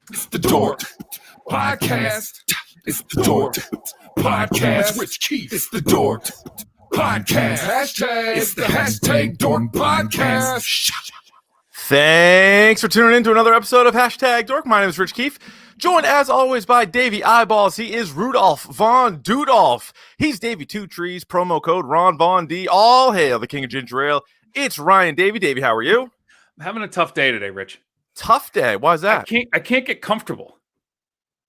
It's the DORK podcast. It's the DORK podcast. It's Rich Keefe. It's the DORK podcast. Hashtag. It's the hashtag DORK podcast. Thanks for tuning in to another episode of Hashtag Dork. My name is Rich Keefe, joined as always by Davey Eyeballs. He is Rudolph Von Dudolph. He's Davey Two Trees, promo code Ron Von D. All hail the king of ginger ale. It's Ryan Davey. Davey, how are you? I'm having a tough day today, Rich. Tough day. Why is that? I can't get comfortable.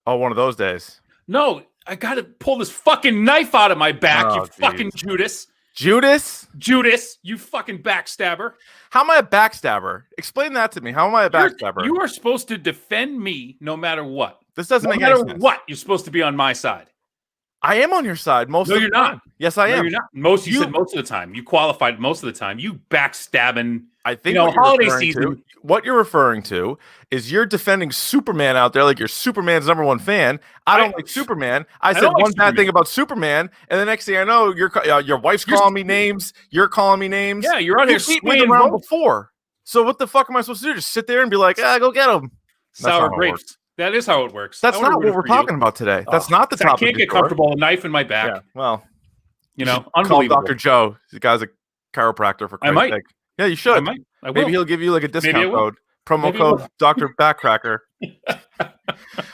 Oh, one of those days. No, I got to pull this fucking knife out of my back, you fucking Judas. Judas, you fucking backstabber. How am I a backstabber? Explain that to me. How am I a backstabber? You are supposed to defend me no matter what. This doesn't make any sense. No matter what, you're supposed to be on my side. I am on your side most of the time. No, you're not. Yes, I am. No, you're not. You said most of the time. You qualified most of the time. You backstabbing. I think holiday season. What you're referring to is you're defending Superman out there like you're Superman's number one fan. I don't like Superman. I said one bad thing about Superman, and the next thing I know, your wife's calling me names. You're calling me names. Yeah, you're on here beat me around before. So what the fuck am I supposed to do? Just sit there and be like, go get him. Sour grapes. That is how it works. That's not what we're talking about today. That's not the topic. I can't get comfortable. A knife in my back. Yeah, well, unbelievable. Call Dr. Joe. The guy's a chiropractor for Christ's sake. Yeah, you should. Maybe he'll give you like a discount code. Promo code Dr. Backcracker.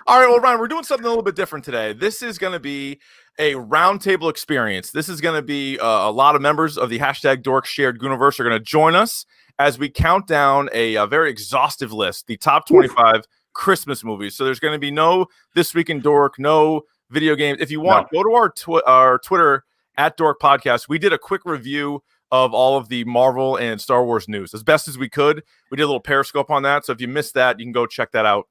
All right, well, Ryan, we're doing something a little bit different today. This is going to be a roundtable experience. This is going to be a lot of members of the Hashtag Dork Shared Universe are going to join us as we count down a very exhaustive list, the top 25 Christmas movies. So there's going to be no This Week in Dork, no video games. If you want, go to our Twitter at Dork Podcast. We did a quick review of all of the Marvel and Star Wars news as best as we could. We did a little Periscope on that. So if you missed that, you can go check that out.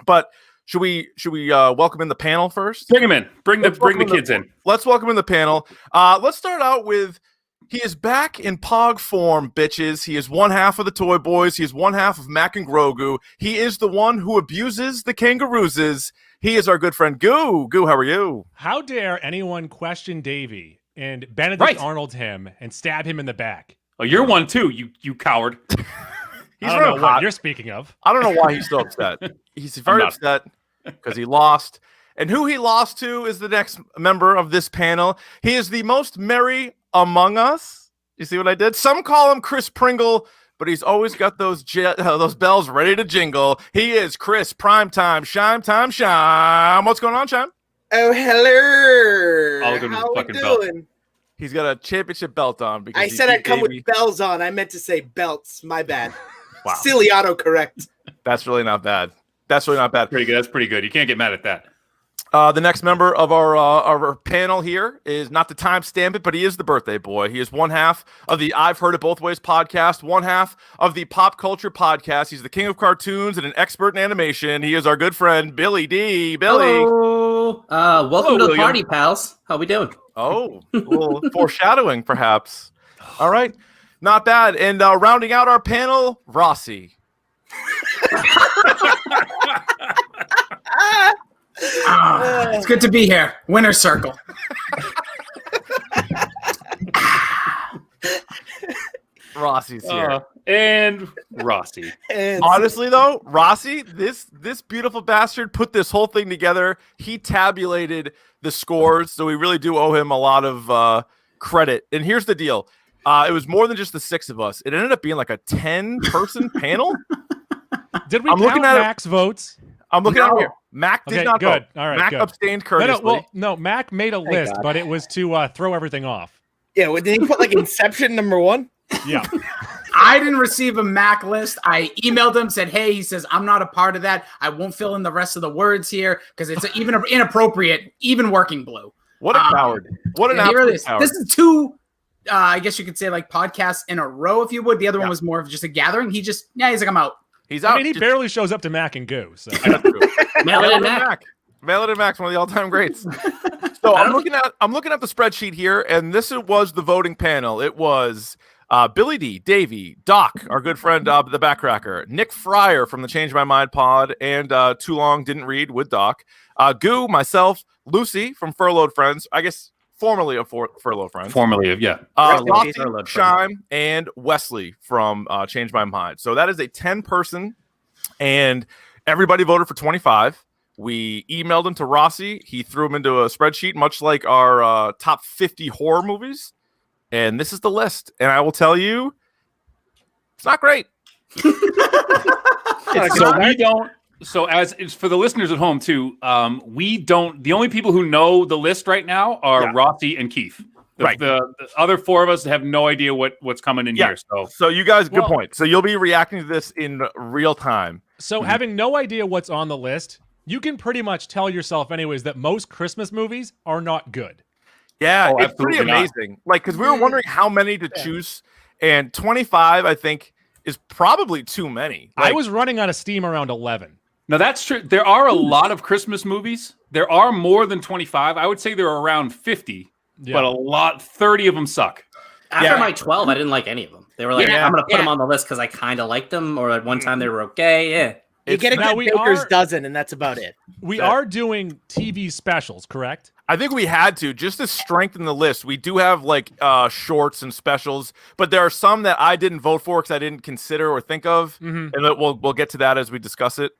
But should we welcome in the panel first? Bring them in. Bring the kids in. Let's welcome in the panel. Let's start out with, he is back in Pog form, bitches. He is one half of the Toy Boys. He is one half of Mac and Grogu. He is the one who abuses the kangarooses. He is our good friend Goo. Goo, how are you? How dare anyone question Davey and Benedict Arnold him and stab him in the back? Oh, you're one too, you coward. I don't know what you're speaking of. I don't know why he's so upset. He's very upset because he lost. And who he lost to is the next member of this panel. He is the most merry among us. You see what I did? Some call him Chris Pringle, but he's always got those bells ready to jingle. He is Chris Primetime Shime. What's going on, Shime? Oh, hello. How we doing? Belt. He's got a championship belt on. Because I said I'd come with bells on. I meant to say belts. My bad. Wow. Silly autocorrect. That's really not bad. Pretty good. That's pretty good. You can't get mad at that. The next member of our panel here is not to timestamp it, but he is the birthday boy. He is one half of the I've Heard It Both Ways podcast, one half of the Pop Culture podcast. He's the king of cartoons and an expert in animation. He is our good friend, Billy D. Billy. Hello. Welcome to the party, pals. How we doing? Oh, a little foreshadowing, perhaps. All right. Not bad. And rounding out our panel, Rossi. It's good to be here. Winner's circle. Rossi's here. And Rossi. Honestly, though, Rossi, this beautiful bastard put this whole thing together. He tabulated the scores, so we really do owe him a lot of credit. And here's the deal. It was more than just the six of us. It ended up being like a 10-person panel. Did we count Mac's votes? I'm looking at here. Mac did not vote. All right, Mac abstained courteously. No, Mac made a list, but it was to throw everything off. Yeah, did he put like Inception number 1? Yeah. I didn't receive a Mac list. I emailed him, said, hey, he says, I'm not a part of that. I won't fill in the rest of the words here because it's even inappropriate, even working blue. What a coward. What an absolute coward. This is two, I guess you could say like podcasts in a row, if you would. The other one was more of just a gathering. He's like, I'm out. He's out. I mean, he barely shows up to Mac and Goo. So. Mallet and Mac's one of the all-time greats. So I'm looking at the spreadsheet here, and this was the voting panel. It was Billy D, Davey, Doc, our good friend the Backcracker, Nick Fryer from the Change My Mind pod, and Too Long Didn't Read with Doc, Goo, myself, Lucy from Furloughed Friends, I guess formerly of Furloughed Friends. Formerly of, yeah. Lofty, Shime, and Wesley from Change My Mind. So that is a 10-person, and Everybody voted for 25. We emailed them to Rossi. He threw them into a spreadsheet, much like our top 50 horror movies. And this is the list. And I will tell you, it's not great. So as it's for the listeners at home too, we don't. The only people who know the list right now are Rossi and Keefe. The other four of us have no idea what's coming in here. So you guys, good point. So you'll be reacting to this in real time. So having no idea what's on the list, you can pretty much tell yourself anyways that most Christmas movies are not good. Yeah, it's pretty amazing. Like, because we were wondering how many to choose, and 25, I think, is probably too many. I was running out of steam around 11. No, that's true. There are a lot of Christmas movies. There are more than 25. I would say there are around 50, but 30 of them suck. After my 12, I didn't like any of them. They were like, I'm going to put them on the list because I kind of liked them, or at one time they were okay. Yeah. You get a good baker's dozen, and that's about it. We are doing TV specials, correct? I think we had to, just to strengthen the list. We do have like shorts and specials, but there are some that I didn't vote for because I didn't consider or think of, and we'll get to that as we discuss it.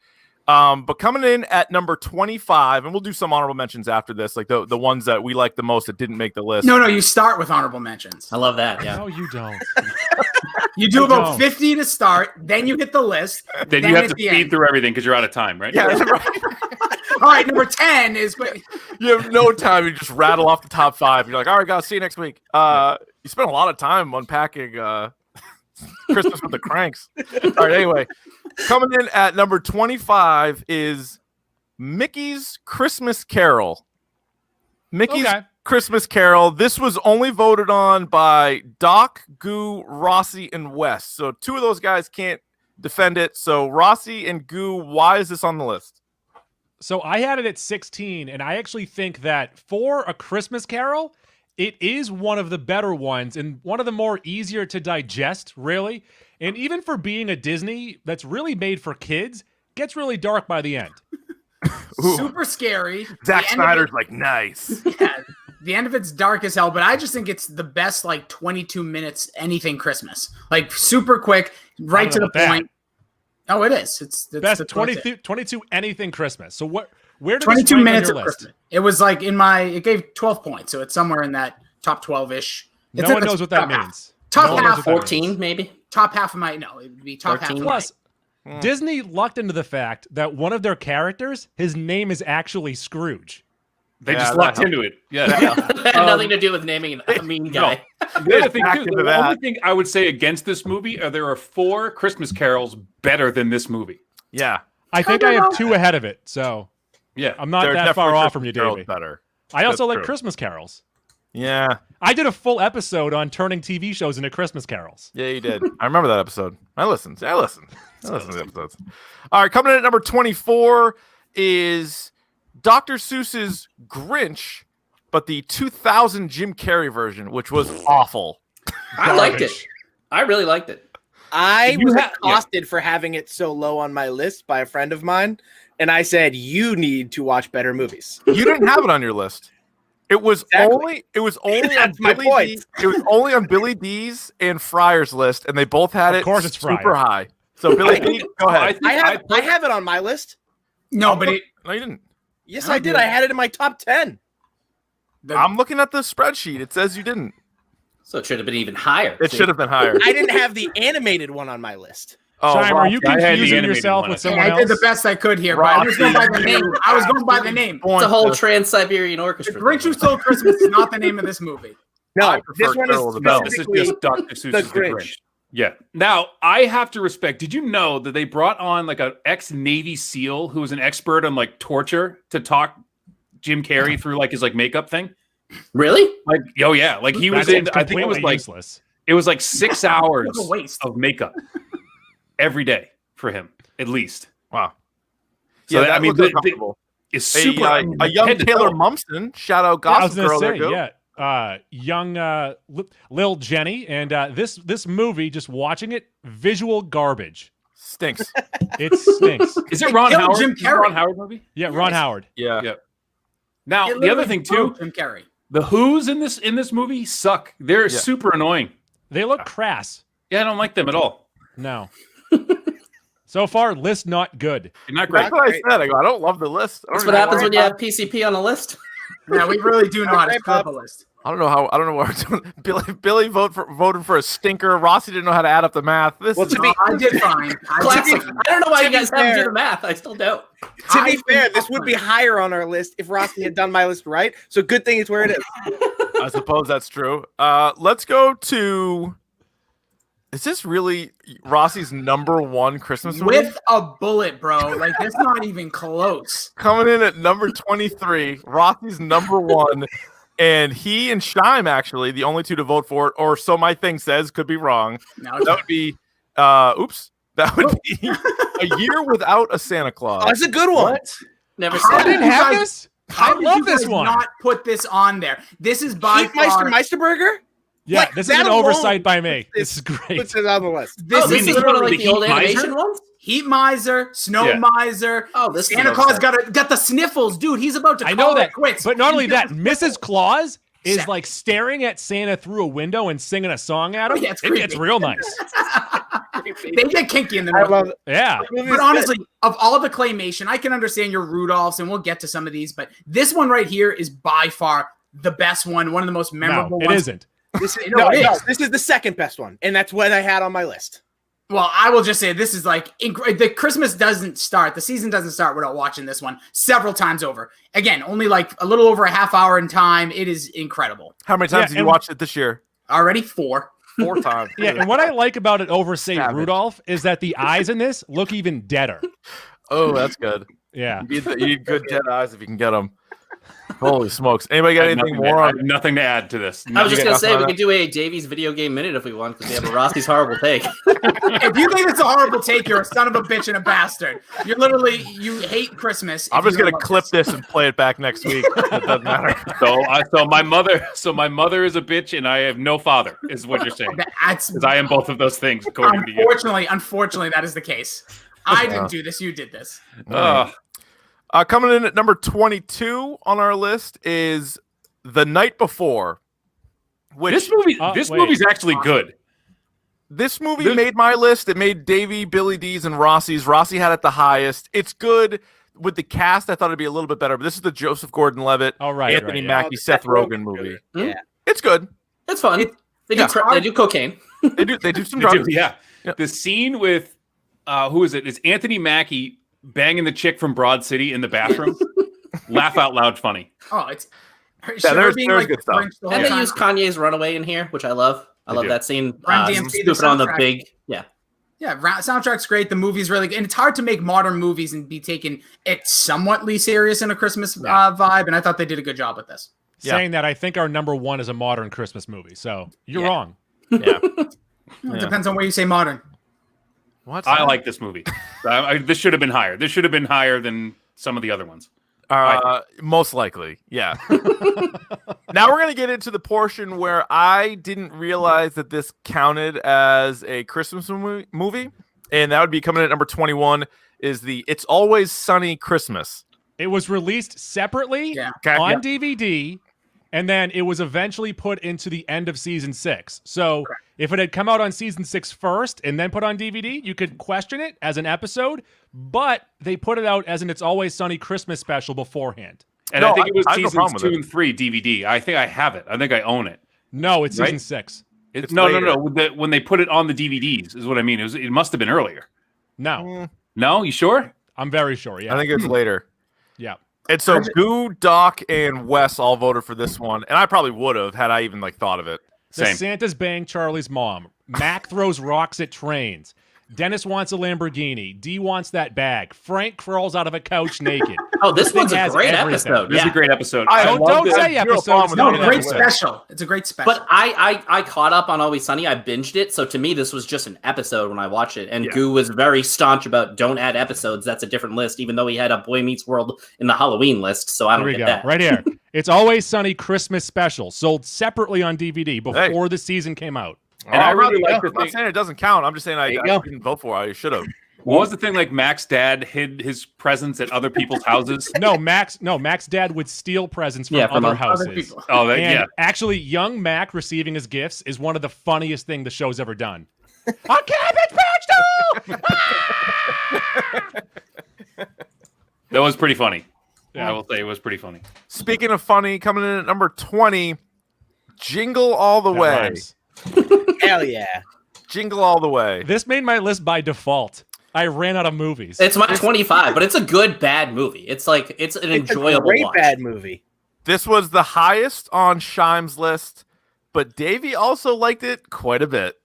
But coming in at number 25, and we'll do some honorable mentions after this, like the ones that we like the most that didn't make the list. No, you start with honorable mentions. I love that. Yeah. No, you don't. You do about 50 to start, then you hit the list. Then you have to speed through everything because you're out of time, right? Yeah, that's right. All right, number 10 is... You have no time. You just rattle off the top 5. You're like, all right, guys, see you next week. You spent a lot of time unpacking Christmas with the Cranks. All right, anyway. Coming in at number 25 is Mickey's Christmas Carol. Mickey's Christmas Carol. This was only voted on by Doc, Goo, Rossi, and Wes. So 2 of those guys can't defend it. So Rossi and Goo, why is this on the list? So I had it at 16, and I actually think that for A Christmas Carol, it is one of the better ones and one of the more easier to digest, really. And even for being a Disney that's really made for kids, gets really dark by the end. Super scary. Zack Snyder's like, nice. Yeah, the end of it's dark as hell, but I just think it's the best, like, 22 minutes anything Christmas. Like, super quick, right to the point. Oh, it is. It's best 22 anything Christmas. So where did 22 this minutes on your of list? Christmas. It was like it gave 12 points, so it's somewhere in that top 12-ish. No one knows what that means. Top half, 14 maybe. Top half of it would be top 13. half. Plus, Disney lucked into the fact that one of their characters, his name is actually Scrooge. They just lucked into it. Yeah. It had nothing to do with naming a mean guy. The other thing, too, the only thing I would say against this movie are there are 4 Christmas carols better than this movie. Yeah. I think I have 2 ahead of it, so yeah, I'm not that far off from you, Davey. Better. I also like Christmas carols. Yeah. I did a full episode on turning TV shows into Christmas carols. Yeah, you did. I remember that episode. I listened to the episodes. All right, coming in at number 24 is Dr. Seuss's Grinch, but the 2000 Jim Carrey version, which was awful. I liked it. I really liked it. I was accosted for having it so low on my list by a friend of mine, and I said, you need to watch better movies. You didn't have it on your list. It was only on Billy D. It was only on Billy D's and Fryer's list, and they both had of course it's super high. So Billy D, go ahead. I have it on my list. No, but no, you didn't. Yes, I did. I had it in my top 10. I'm looking at the spreadsheet. It says you didn't. So it should have been even higher. It should have been higher. I didn't have the animated one on my list. Oh, Chime, are you confusing yourself with someone else? I did the best I could here, but I was going by the name. I was going by the name. It's a whole Trans-Siberian Orchestra. The Grinch Who Stole Christmas is not the name of this movie. No, this one this is just Dr. Seuss's The Grinch. Yeah. Now, I have to respect, did you know that they brought on like an ex-Navy SEAL who was an expert on like torture to talk Jim Carrey through like his like makeup thing? Really? Like, oh yeah. Like he was in, I think it was like, it was like 6 hours of makeup every day for him, at least. Wow. So yeah, I mean, it's super. A young Taylor Mumsden, shout out Gossip Girl. Young Lil Jenny, and this movie, just watching it, visual garbage. Stinks. It stinks. Is it Ron Howard? Jim Carrey. Ron Howard movie? Yeah, Ron Howard. Yeah. Yeah. Now the other thing too, Jim Carrey. The Who's in this movie suck. They're super annoying. They look crass. Yeah, I don't like them at all. No. So far, list not good. Not great. That's what I said. I don't love the list. That's what happens when you have PCP on a list. Yeah, we really do know how to screw up a list. I don't know what we're doing. Billy voted for a stinker. Rossi didn't know how to add up the math. I did fine. Classic. I don't know why you guys haven't do the math. I still don't. To be fair, this would be higher on our list if Rossi had done my list right. So good thing it's where it is. I suppose that's true. Let's go to. Is this really Rossi's number one Christmas movie? With a bullet, bro. Like, it's not even close. Coming in at number 23, Rossi's number one. And he and Shime, actually, the only two to vote for it, or so my thing says, could be wrong. No, that would be, that would be A Year Without a Santa Claus. Oh, that's a good one. What? Never How said did it. you have guys- this? How I love did you this guys one. not put this on there? This is by far. Meisterburger? Yeah, Like, this is that an alone oversight by me. This is Puts great. it on the list. This This is is one of like the the old Heat Miser? animation ones. Heat Miser, Snow Yeah. Miser. Oh, this is Santa an Claus oversight. got the sniffles, dude. He's about to. I call know that, it quits. but not only that, Mrs. Claus is Set. like staring at Santa through a window and singing a song at him. Yeah, it's it gets creepy. real nice. They get kinky in the I middle. love it. Yeah. But honestly, of all the claymation, I can understand your Rudolphs, and we'll get to some of these. But this one right here is by far the best one of the most memorable No, it ones. isn't. This is, No, it is. this is the second best one, and that's what I had on my list. Well, I will just say this is like the Christmas doesn't start. The season doesn't start without watching this one several times over. Again, only like a little over a half hour in time. It is incredible. How many times did you watch it this year? Already 4. 4 times. Yeah, and what I like about it over, say, Savage. Rudolph, is that the eyes in this look even deader. Oh, that's good. Yeah. You need good dead eyes if you can get them. Holy smokes. Anybody got anything more I on have nothing to add to this. I was just gonna say we nothing could do a Davies video game minute if we want because we have a Rossi's horrible take. If you think it's a horrible take, you're a son of a bitch and a bastard. You're literally, you hate Christmas. I'm if just you gonna don't love clip this and play it back next week. It doesn't matter. So my mother is a bitch, and I have no father. Is what you're saying? That's Because I am both of those things, according to you. unfortunately, that is the case. I didn't do this. You did this. Coming in at number 22 on our list is The Night Before. Which This movie's actually good. This movie made my list. It made Davey, Billy D's, and Rossi's. Rossi had it the highest. It's good. With the cast, I thought it'd be a little bit better, but this is the Joseph Gordon-Levitt, Anthony Mackie, Seth Rogen movie. Yeah, it's good. It's fun. They do cocaine. They do some drugs. Yeah. The scene with who is it? It's Anthony Mackie banging the chick from Broad City in the bathroom. Laugh out loud funny. Oh, it's there's good stuff. And they use Kanye's Runaway in here, which I love. I love that scene. Run DMC, Stupid on the big, Yeah, soundtrack's great. The movie's really good. And it's hard to make modern movies and be taken it somewhatly serious in a Christmas vibe. And I thought they did a good job with this. Saying that, I think our number one is a modern Christmas movie. So you're wrong. Yeah. It depends on where you say modern. What? I like this movie. This should have been higher. This should have been higher than some of the other ones. Most likely, yeah. Now we're gonna get into the portion where I didn't realize that this counted as a Christmas movie, and that would be coming in at number 21. Is the It's Always Sunny Christmas? It was released separately on DVD, and then it was eventually put into the end of season 6. So if it had come out on season 6 first and then put on DVD, you could question it as an episode, but they put it out as an It's Always Sunny Christmas special beforehand. And I think it was seasons 2 and 3 DVD. I think I have it. I think I own it. No, it's season 6. No. When they put it on the DVDs is what I mean. It must have been earlier. No. No, you sure? I'm very sure, yeah. I think it's later. Yeah. And so Goo, Doc, and Wes all voted for this one, and I probably would have had I even thought of it. The Santa's bang Charlie's mom. Mac throws rocks at trains. Dennis wants a Lamborghini. D wants that bag. Frank crawls out of a couch naked. Oh, this one's a great episode. This is a great episode. Don't say episodes. No, great special. It's a great special. But I caught up on Always Sunny. I binged it. So to me, this was just an episode when I watched it. And Goo was very staunch about don't add episodes. That's a different list, even though he had a Boy Meets World in the Halloween list. So I don't get that. Right here. It's Always Sunny Christmas special, sold separately on DVD before the season came out. And I really like the I'm not saying it doesn't count. I'm just saying I didn't vote for it. I should have. What was the thing? Like Mac's dad hid his presents at other people's houses. Mac's dad would steal presents from other houses. Actually, young Mac receiving his gifts is one of the funniest things the show's ever done. A Cabbage Patch That was pretty funny. Yeah, I will say it was pretty funny. Speaking of funny, coming in at number 20, Jingle All the Way. Rhymes. Hell yeah. Jingle All the Way. This made my list by default. I ran out of movies. It's my 25, but it's a good bad movie. It's an enjoyable a great watch. bad movie. This was the highest on Shime's list, but Davey also liked it quite a bit.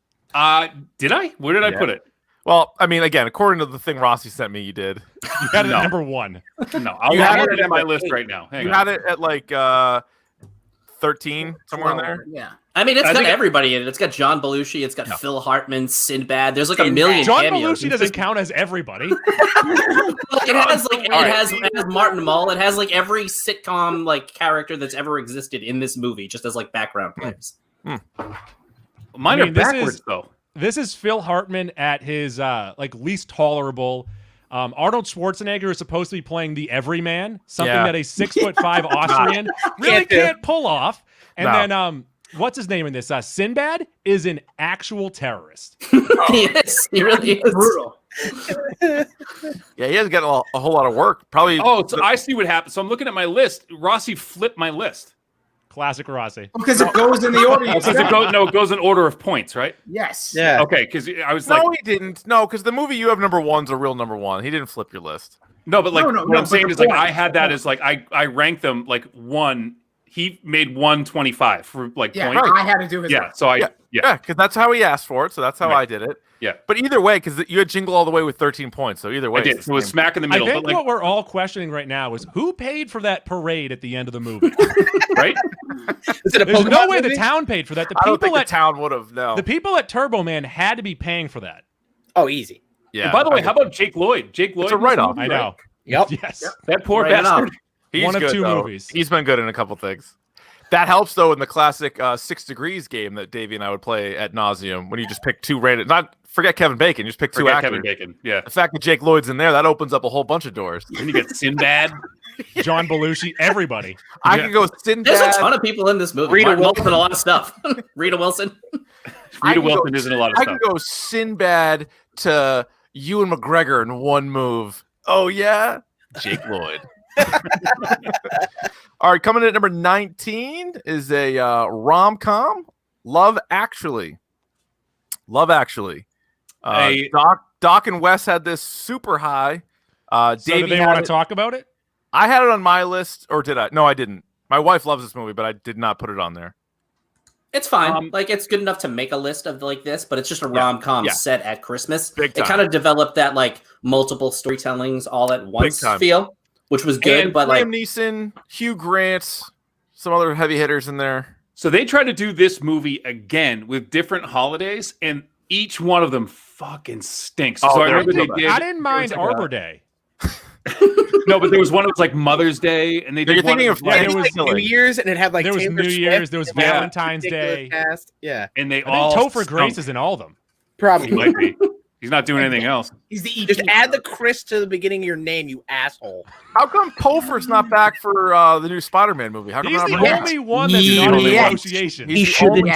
Did I? Where did I put it? Well, I mean, again, according to the thing Rossi sent me, you did. You had it at number 1. No, I'll have it at my list right now. You had it at like 13, somewhere in there? Yeah. I mean, it's got everybody in it. It's got John Belushi. It's got Phil Hartman, Sinbad. There's like a million John cameos. Belushi doesn't count as everybody. It has Martin Mull. It has like every sitcom like character that's ever existed in this movie, just as like background players. Mine are backwards though. This is Phil Hartman at his like least tolerable. Arnold Schwarzenegger is supposed to be playing the everyman, something that a 6'5" Austrian really can't pull off. And then what's his name in this? Sinbad is an actual terrorist. Yes, he really is. Brutal. Yeah, he hasn't got a whole lot of work. Probably. Oh, so I see what happened. So I'm looking at my list. Rossi flipped my list. Classic Rossi. Because it goes in the order. It goes in order of points, right? Yes. Yeah. Okay, because I was No, he didn't. No, because the movie you have number 1's a real number 1. He didn't flip your list. No, but like what I'm saying is like point. I had that as like I ranked them like 1. He made 125 for like Yeah, points. I had to do his Yeah, so Yeah, because that's how he asked for it. So that's how I did it. Yeah. But either way, because you had Jingle All the Way with 13 points. So either way, I did. So it was smack in the middle. I think but like, what we're all questioning right now is who paid for that parade at the end of the movie. right? Is it a There's Pokemon no way movie? the town paid for that. I don't think the town would have. No. The people at Turbo Man had to be paying for that. Oh, easy. Yeah. And by the way, how about Jake Lloyd? Jake Lloyd. It's a write-off. I know. Yep. Yes. That poor Right bastard. He's One of good, 2 though. movies. He's been good in a couple things. That helps, though, in the classic 6 Degrees game that Davey and I would play at nauseum when you just pick 2 random. Forget Kevin Bacon. You just pick 2 actors. Kevin Bacon. Yeah. The fact that Jake Lloyd's in there, that opens up a whole bunch of doors. Then you get Sinbad. John Belushi, everybody. I can go Sinbad. There's a ton of people in this movie. Rita Martin Wilson. Wilson, a lot of stuff. Rita Wilson. Rita Wilson isn't a lot of I stuff. can go Sinbad to Ewan McGregor in one move. Oh, yeah? Jake Lloyd. All right, coming in at number 19 is a rom-com, Love Actually. Love Actually. Doc and Wes had this super high. So Davey do they had want it- to talk about it? I had it on my list, or did I? No, I didn't. My wife loves this movie, but I did not put it on there. It's fine. Like it's good enough to make a list of like this, but it's just a rom-com set at Christmas. Big time. It kind of developed that like multiple storytellings all at once time. feel, which was good. And but like Liam Neeson, Hugh Grant, some other heavy hitters in there. So they tried to do this movie again with different holidays, and each one of them fucking stinks. Oh, So I they're remember they so did. I didn't mind like Arbor Day. No, but there was one that was like Mother's Day, and they did You're one thinking of Yeah, It was like New Year's, and it had like There was Taylor New Swift, Year's, there was and, like, Valentine's ridiculous Day. cast. Yeah, and they I all think Topher stunk. Grace is in all of them. He probably. might be. He's not doing anything else. He's the EP. Just add the Chris to the beginning of your name, you asshole. How come Topher's not back for the new Spider-Man movie? How come He's we're the not bringing him only one that's not in Yet. negotiation. He's the only-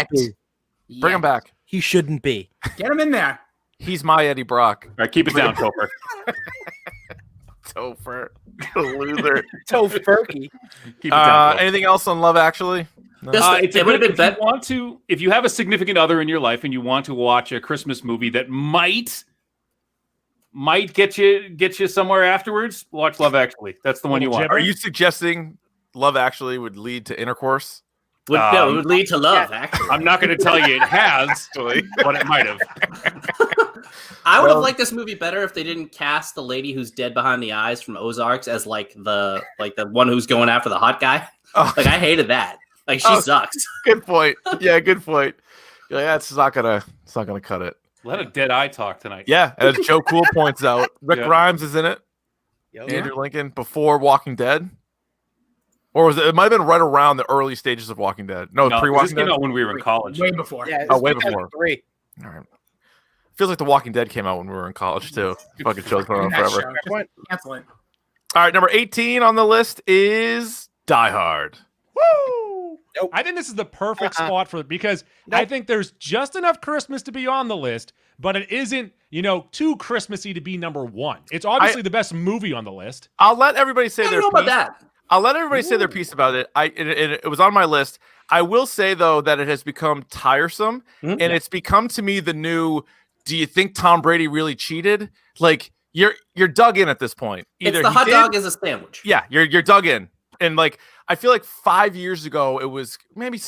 be. Bring him back. He shouldn't be. Get him in there. He's my Eddie Brock. All right, keep it down, Topher. Topher. Loser. Tofurkey. Keep it down. Topher. Anything else on Love Actually? No. It's it would have been better. If you have a significant other in your life and you want to watch a Christmas movie that might get you somewhere afterwards, watch Love Actually. That's the one you want. Are you suggesting Love Actually would lead to intercourse? No, it would lead to love. Actually, I'm not going to tell you it has, but it might have. I would have liked this movie better if they didn't cast the lady who's dead behind the eyes from Ozarks as like the one who's going after the hot guy. Oh. Like I hated that. Like she sucks. Good point. Yeah, good point. You're like, it's not gonna cut it. Let a dead eye talk tonight. Yeah, as Joe Cool points out, Rick Yeah. Grimes is in it. Yo, Andrew Lincoln before Walking Dead, or was it? It might have been right around the early stages of Walking Dead. No, No, this pre-Walking came Dead. out when we were in college. Way before. Yeah, Oh, way before. 3. All right. Feels like The Walking Dead came out when we were in college too. Fucking show's going on That forever. show. Cancel it. All right, number 18 on the list is Die Hard. Woo! Nope. I think this is the perfect spot for it because I think there's just enough Christmas to be on the list, but it isn't, too Christmassy to be number one. It's obviously the best movie on the list. I'll let everybody say their piece. About that. I'll let everybody say their piece about it. It was on my list. I will say though that it has become tiresome, and it's become to me the new. Do you think Tom Brady really cheated? Like you're dug in at this point. Either it's the hot dog is a sandwich. Yeah, you're dug in, and like I feel like 5 years ago it was maybe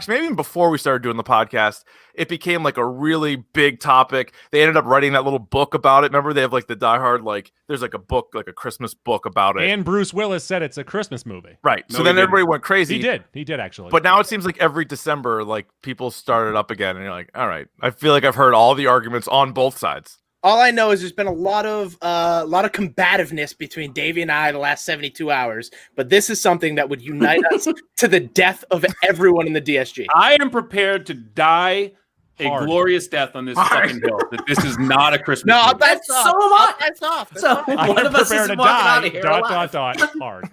even before we started doing the podcast, it became like a really big topic. They ended up writing that little book about it. Remember, they have like the Die Hard, there's like a book, like a Christmas book about it. And Bruce Willis said it's a Christmas movie. Right. So then everybody went crazy. He did actually. But now it seems like every December, like people started up again, and you're like, all right. I feel like I've heard all the arguments on both sides. All I know is there's been a lot of combativeness between Davey and I the last 72 hours, but this is something that would unite us to the death of everyone in the DSG. I am prepared to die a glorious death on this fucking hill. That this is not a Christmas movie. That's so much. That's off. So one of us is walking out of here alive. Hard.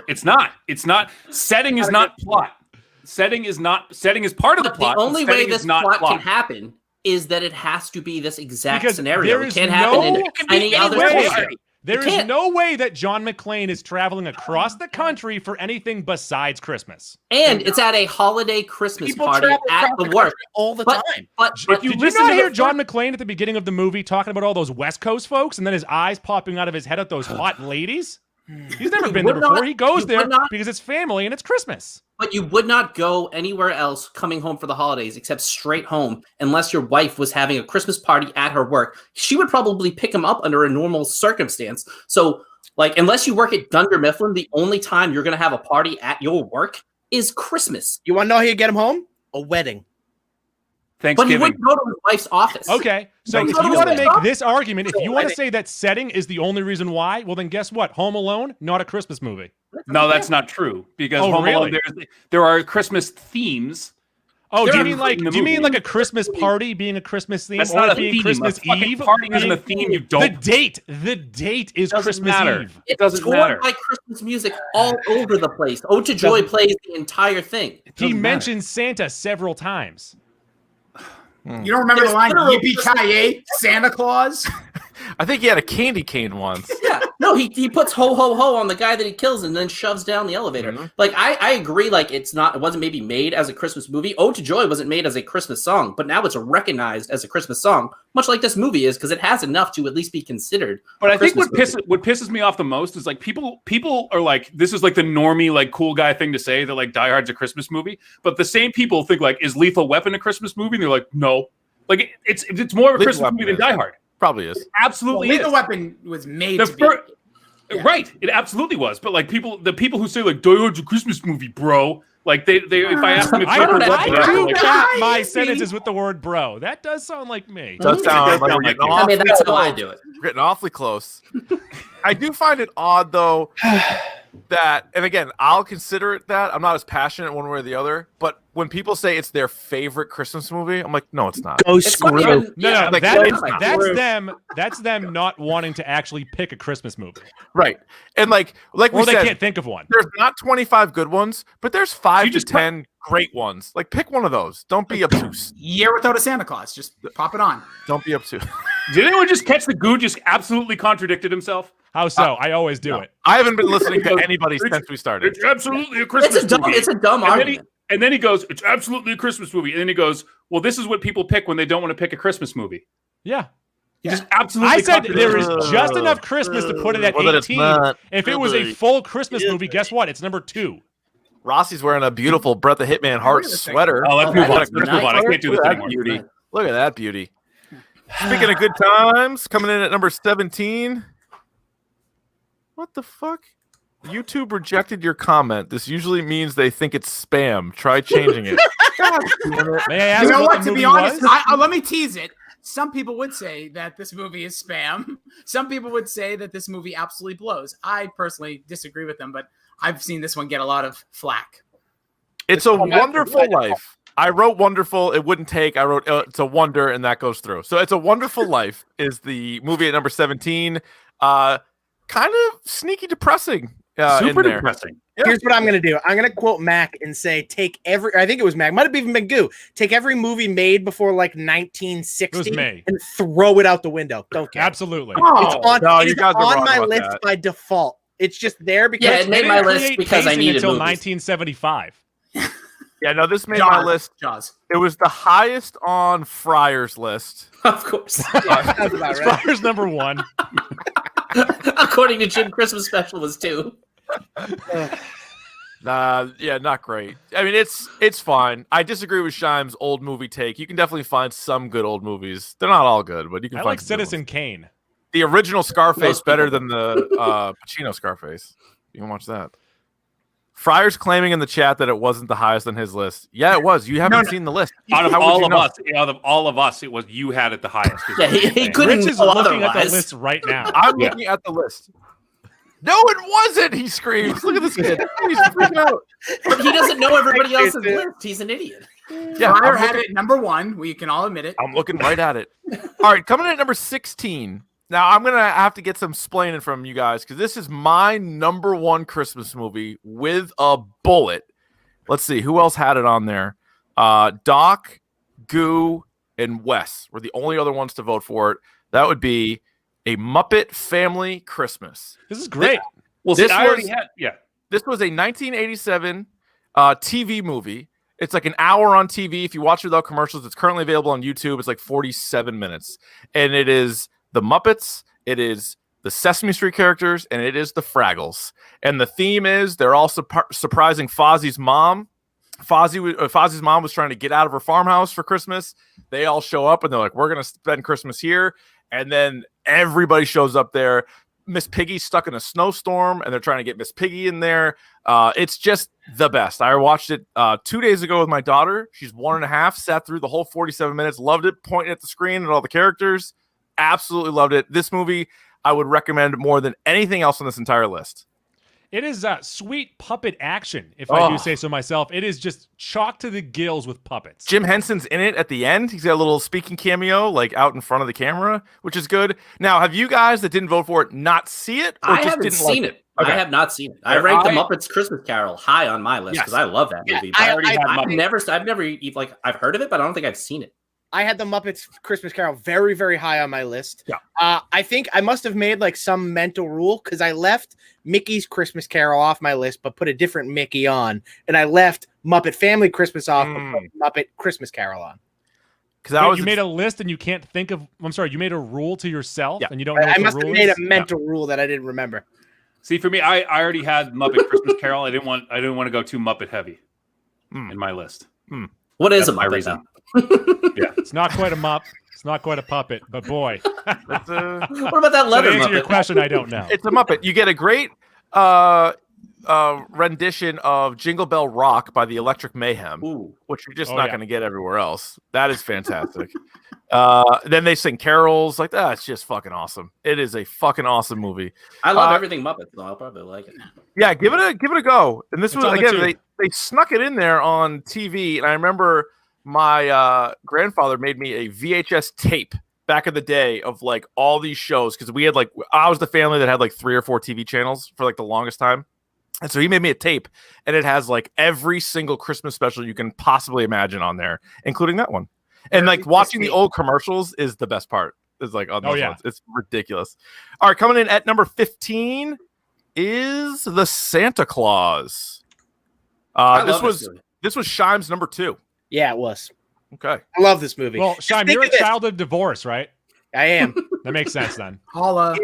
It's not. It's not. Setting is not plot. Setting is part of the plot. The only way this plot can happen is that it has to be this exact scenario. It can't happen in any other way. There is no way that John McClane is traveling across the country for anything besides Christmas. And it's at a holiday Christmas party at the work all the time. But did you not hear John McClane at the beginning of the movie talking about all those West Coast folks and then his eyes popping out of his head at those hot ladies? He's never been there before. He goes there because it's family and it's Christmas. But you would not go anywhere else coming home for the holays except straight home unless your wife was having a Christmas party at her work. She would probably pick him up under a normal circumstance. So, unless you work at Dunder Mifflin, the only time you're going to have a party at your work is Christmas. You want to know how you get him home? A wedding. But he wouldn't go to his wife's office. Okay, so if you want to make this argument, if you want to say that setting is the only reason why, well then guess what? Home Alone, not a Christmas movie. No, that's not true. Because Home Alone, there are Christmas themes. Oh, do you mean like a Christmas party being a Christmas theme? That's or not a being theme. Christmas Eve? Party isn't a theme. You don't. The date is Christmas Eve. It doesn't matter. Like Christmas music all over the place. Ode to Joy plays the entire thing. He mentions Santa several times. You don't remember the line, yippee-ki-yay, Santa Claus? I think he had a candy cane once. Yeah. No, he puts ho, ho, ho on the guy that he kills and then shoves down the elevator. Mm-hmm. I agree, it wasn't maybe made as a Christmas movie. Ode to Joy wasn't made as a Christmas song, but now it's recognized as a Christmas song, much like this movie is, because it has enough to at least be considered. But I think what pisses me off the most is people are like, this is like the normie, cool guy thing to say that Die Hard's a Christmas movie. But the same people think is Lethal Weapon a Christmas movie? And they're like, no. It's more of a Christmas movie than Die Hard. Probably is. Absolutely is. Lethal Weapon was made to be. Yeah. Right. It absolutely was. But the people who say Die Hard's a Christmas movie, bro. If I ask them if I do cap my sentences with the word bro. That does sound like me. Does sound like me. I mean, that's how I do it. Getting awfully close. I do find it odd though that, and again, I'll consider it that. I'm not as passionate one way or the other, but when people say it's their favorite Christmas movie, I'm like, no, it's not. Oh, screw. No, that's them not wanting to actually pick a Christmas movie. Right. And like we said, they can't think of one. There's not 25 good ones, but there's 5 to 10 great ones. Pick one of those. Don't be obtuse. Year Without a Santa Claus. Just pop it on. Don't be obtuse. Did anyone just catch the Goo just absolutely contradicted himself? How so? I always do it. I haven't been listening to anybody since we started. It's absolutely a Christmas movie. It's a dumb argument. And then he goes, it's absolutely a Christmas movie. And then he goes, well, this is what people pick when they don't want to pick a Christmas movie. Yeah. Just absolutely. I said there is just enough Christmas to put it at 18. If it was a full Christmas movie, guess what? It's number 2. Rossi's wearing a beautiful Breath of Hitman Heart sweater. Oh, let's move on. Let's move on. I can't do this anymore. Beauty. Look at that beauty. Speaking of good times, coming in at number 17. What the fuck? YouTube rejected your comment. This usually means they think it's spam. Try changing it. God damn it. May I ask you know what what? the To be movie honest, was? let me tease it. Some people would say that this movie is spam. Some people would say that this movie absolutely blows. I personally disagree with them, but I've seen this one get a lot of flack. It's a Wonderful Life. I wrote Wonderful. It wouldn't take. I wrote It's a Wonder, and that goes through. So It's a Wonderful Life is the movie at number 17. Kind of sneaky depressing. Super depressing. Here's what I'm going to do. I'm going to quote Mac and say, I think it was Mac, might have even been Goo. Take every movie made before like 1960 and throw it out the window. Don't care. Absolutely. It's on my list by default. It's just there because it made my list because I needed until movies. 1975. Yeah, no, this made my list. Jaws. It was the highest on Fryer's list. Of course. That's about right. Fryer's number 1. According to Jim, Christmas special was 2. Yeah, not great. I mean, it's fine. I disagree with Shime's old movie take. You can definitely find some good old movies. They're not all good, but you can. I like Citizen Kane. The original Scarface better than the Pacino Scarface. You can watch that. Fryer's claiming in the chat that it wasn't the highest on his list. Yeah, it was. You haven't seen the list. Out of all of us, it was you had it the highest. Yeah, he couldn't. Rich is looking at the list right now. I'm looking at the list. No, it wasn't. He screams. Look at this kid. He's freaking out. But he doesn't know everybody else's list. He's an idiot. Yeah, Fryer had it number 1. We can all admit it. I'm looking right at it. All right, coming in at number 16. Now, I'm going to have to get some splaining from you guys because this is my number 1 Christmas movie with a bullet. Let's see. Who else had it on there? Doc, Goo, and Wes were the only other ones to vote for it. That would be A Muppet Family Christmas. This is great. This was a 1987 TV movie. It's like an hour on TV. If you watch it without commercials, it's currently available on YouTube. It's like 47 minutes. And it is the Muppets, it is the Sesame Street characters, and it is the Fraggles. And the theme is they're all surprising Fozzie's mom. Fozzie's mom was trying to get out of her farmhouse for Christmas. They all show up, and they're like, we're going to spend Christmas here. And then everybody shows up there. Miss Piggy's stuck in a snowstorm, and they're trying to get Miss Piggy in there. It's just the best. I watched it 2 days ago with my daughter. She's 1.5, sat through the whole 47 minutes, loved it, pointing at the screen at all the characters. Absolutely loved it. This movie I would recommend more than anything else on this entire list. It is sweet puppet action, if I do say so myself. It is just chock to the gills with puppets. Jim Henson's in it at the end. He's got a little speaking cameo, like out in front of the camera, which is good. Now, have you guys that didn't vote for it not see it? I haven't seen it. Okay. I have not seen it. I ranked the Muppets Christmas Carol high on my list because I love that movie. I've heard of it, but I don't think I've seen it. I had the Muppets Christmas Carol very, very high on my list. Yeah. I think I must have made like some mental rule because I left Mickey's Christmas Carol off my list, but put a different Mickey on. And I left Muppet Family Christmas off, but put Muppet Christmas Carol on. Because you made a list and you can't think of. I'm sorry, you made a rule to yourself and you don't know. I must have made a mental rule that I didn't remember. See, for me, I already had Muppet Christmas Carol. I didn't want to go too Muppet heavy in my list. What is a Muppet? Yeah, it's not quite a mop. It's not quite a puppet, but boy. What about that leather to answer Muppet? your question, I don't know. It's a Muppet. You get a great rendition of Jingle Bell Rock by the Electric Mayhem, which you're just not going to get everywhere else. That is fantastic. Then they sing carols like that. It's just fucking awesome. It is a fucking awesome movie. I love everything Muppet, so I'll probably like it. Yeah, give it a go. And this was again they snuck it in there on TV, and I remember my grandfather made me a VHS tape back in the day of like all these shows because we had like I was the family that had like 3 or 4 TV channels for like the longest time. And so he made me a tape, and it has like every single Christmas special you can possibly imagine on there, including that one. And like watching the old commercials is the best part. It's like on those ones. It's ridiculous. All right, coming in at number 15 is the Santa Claus. This was Shime's number 2. Yeah, it was. Okay. I love this movie. Well, Shime, you're a child of divorce, right? I am. That makes sense then.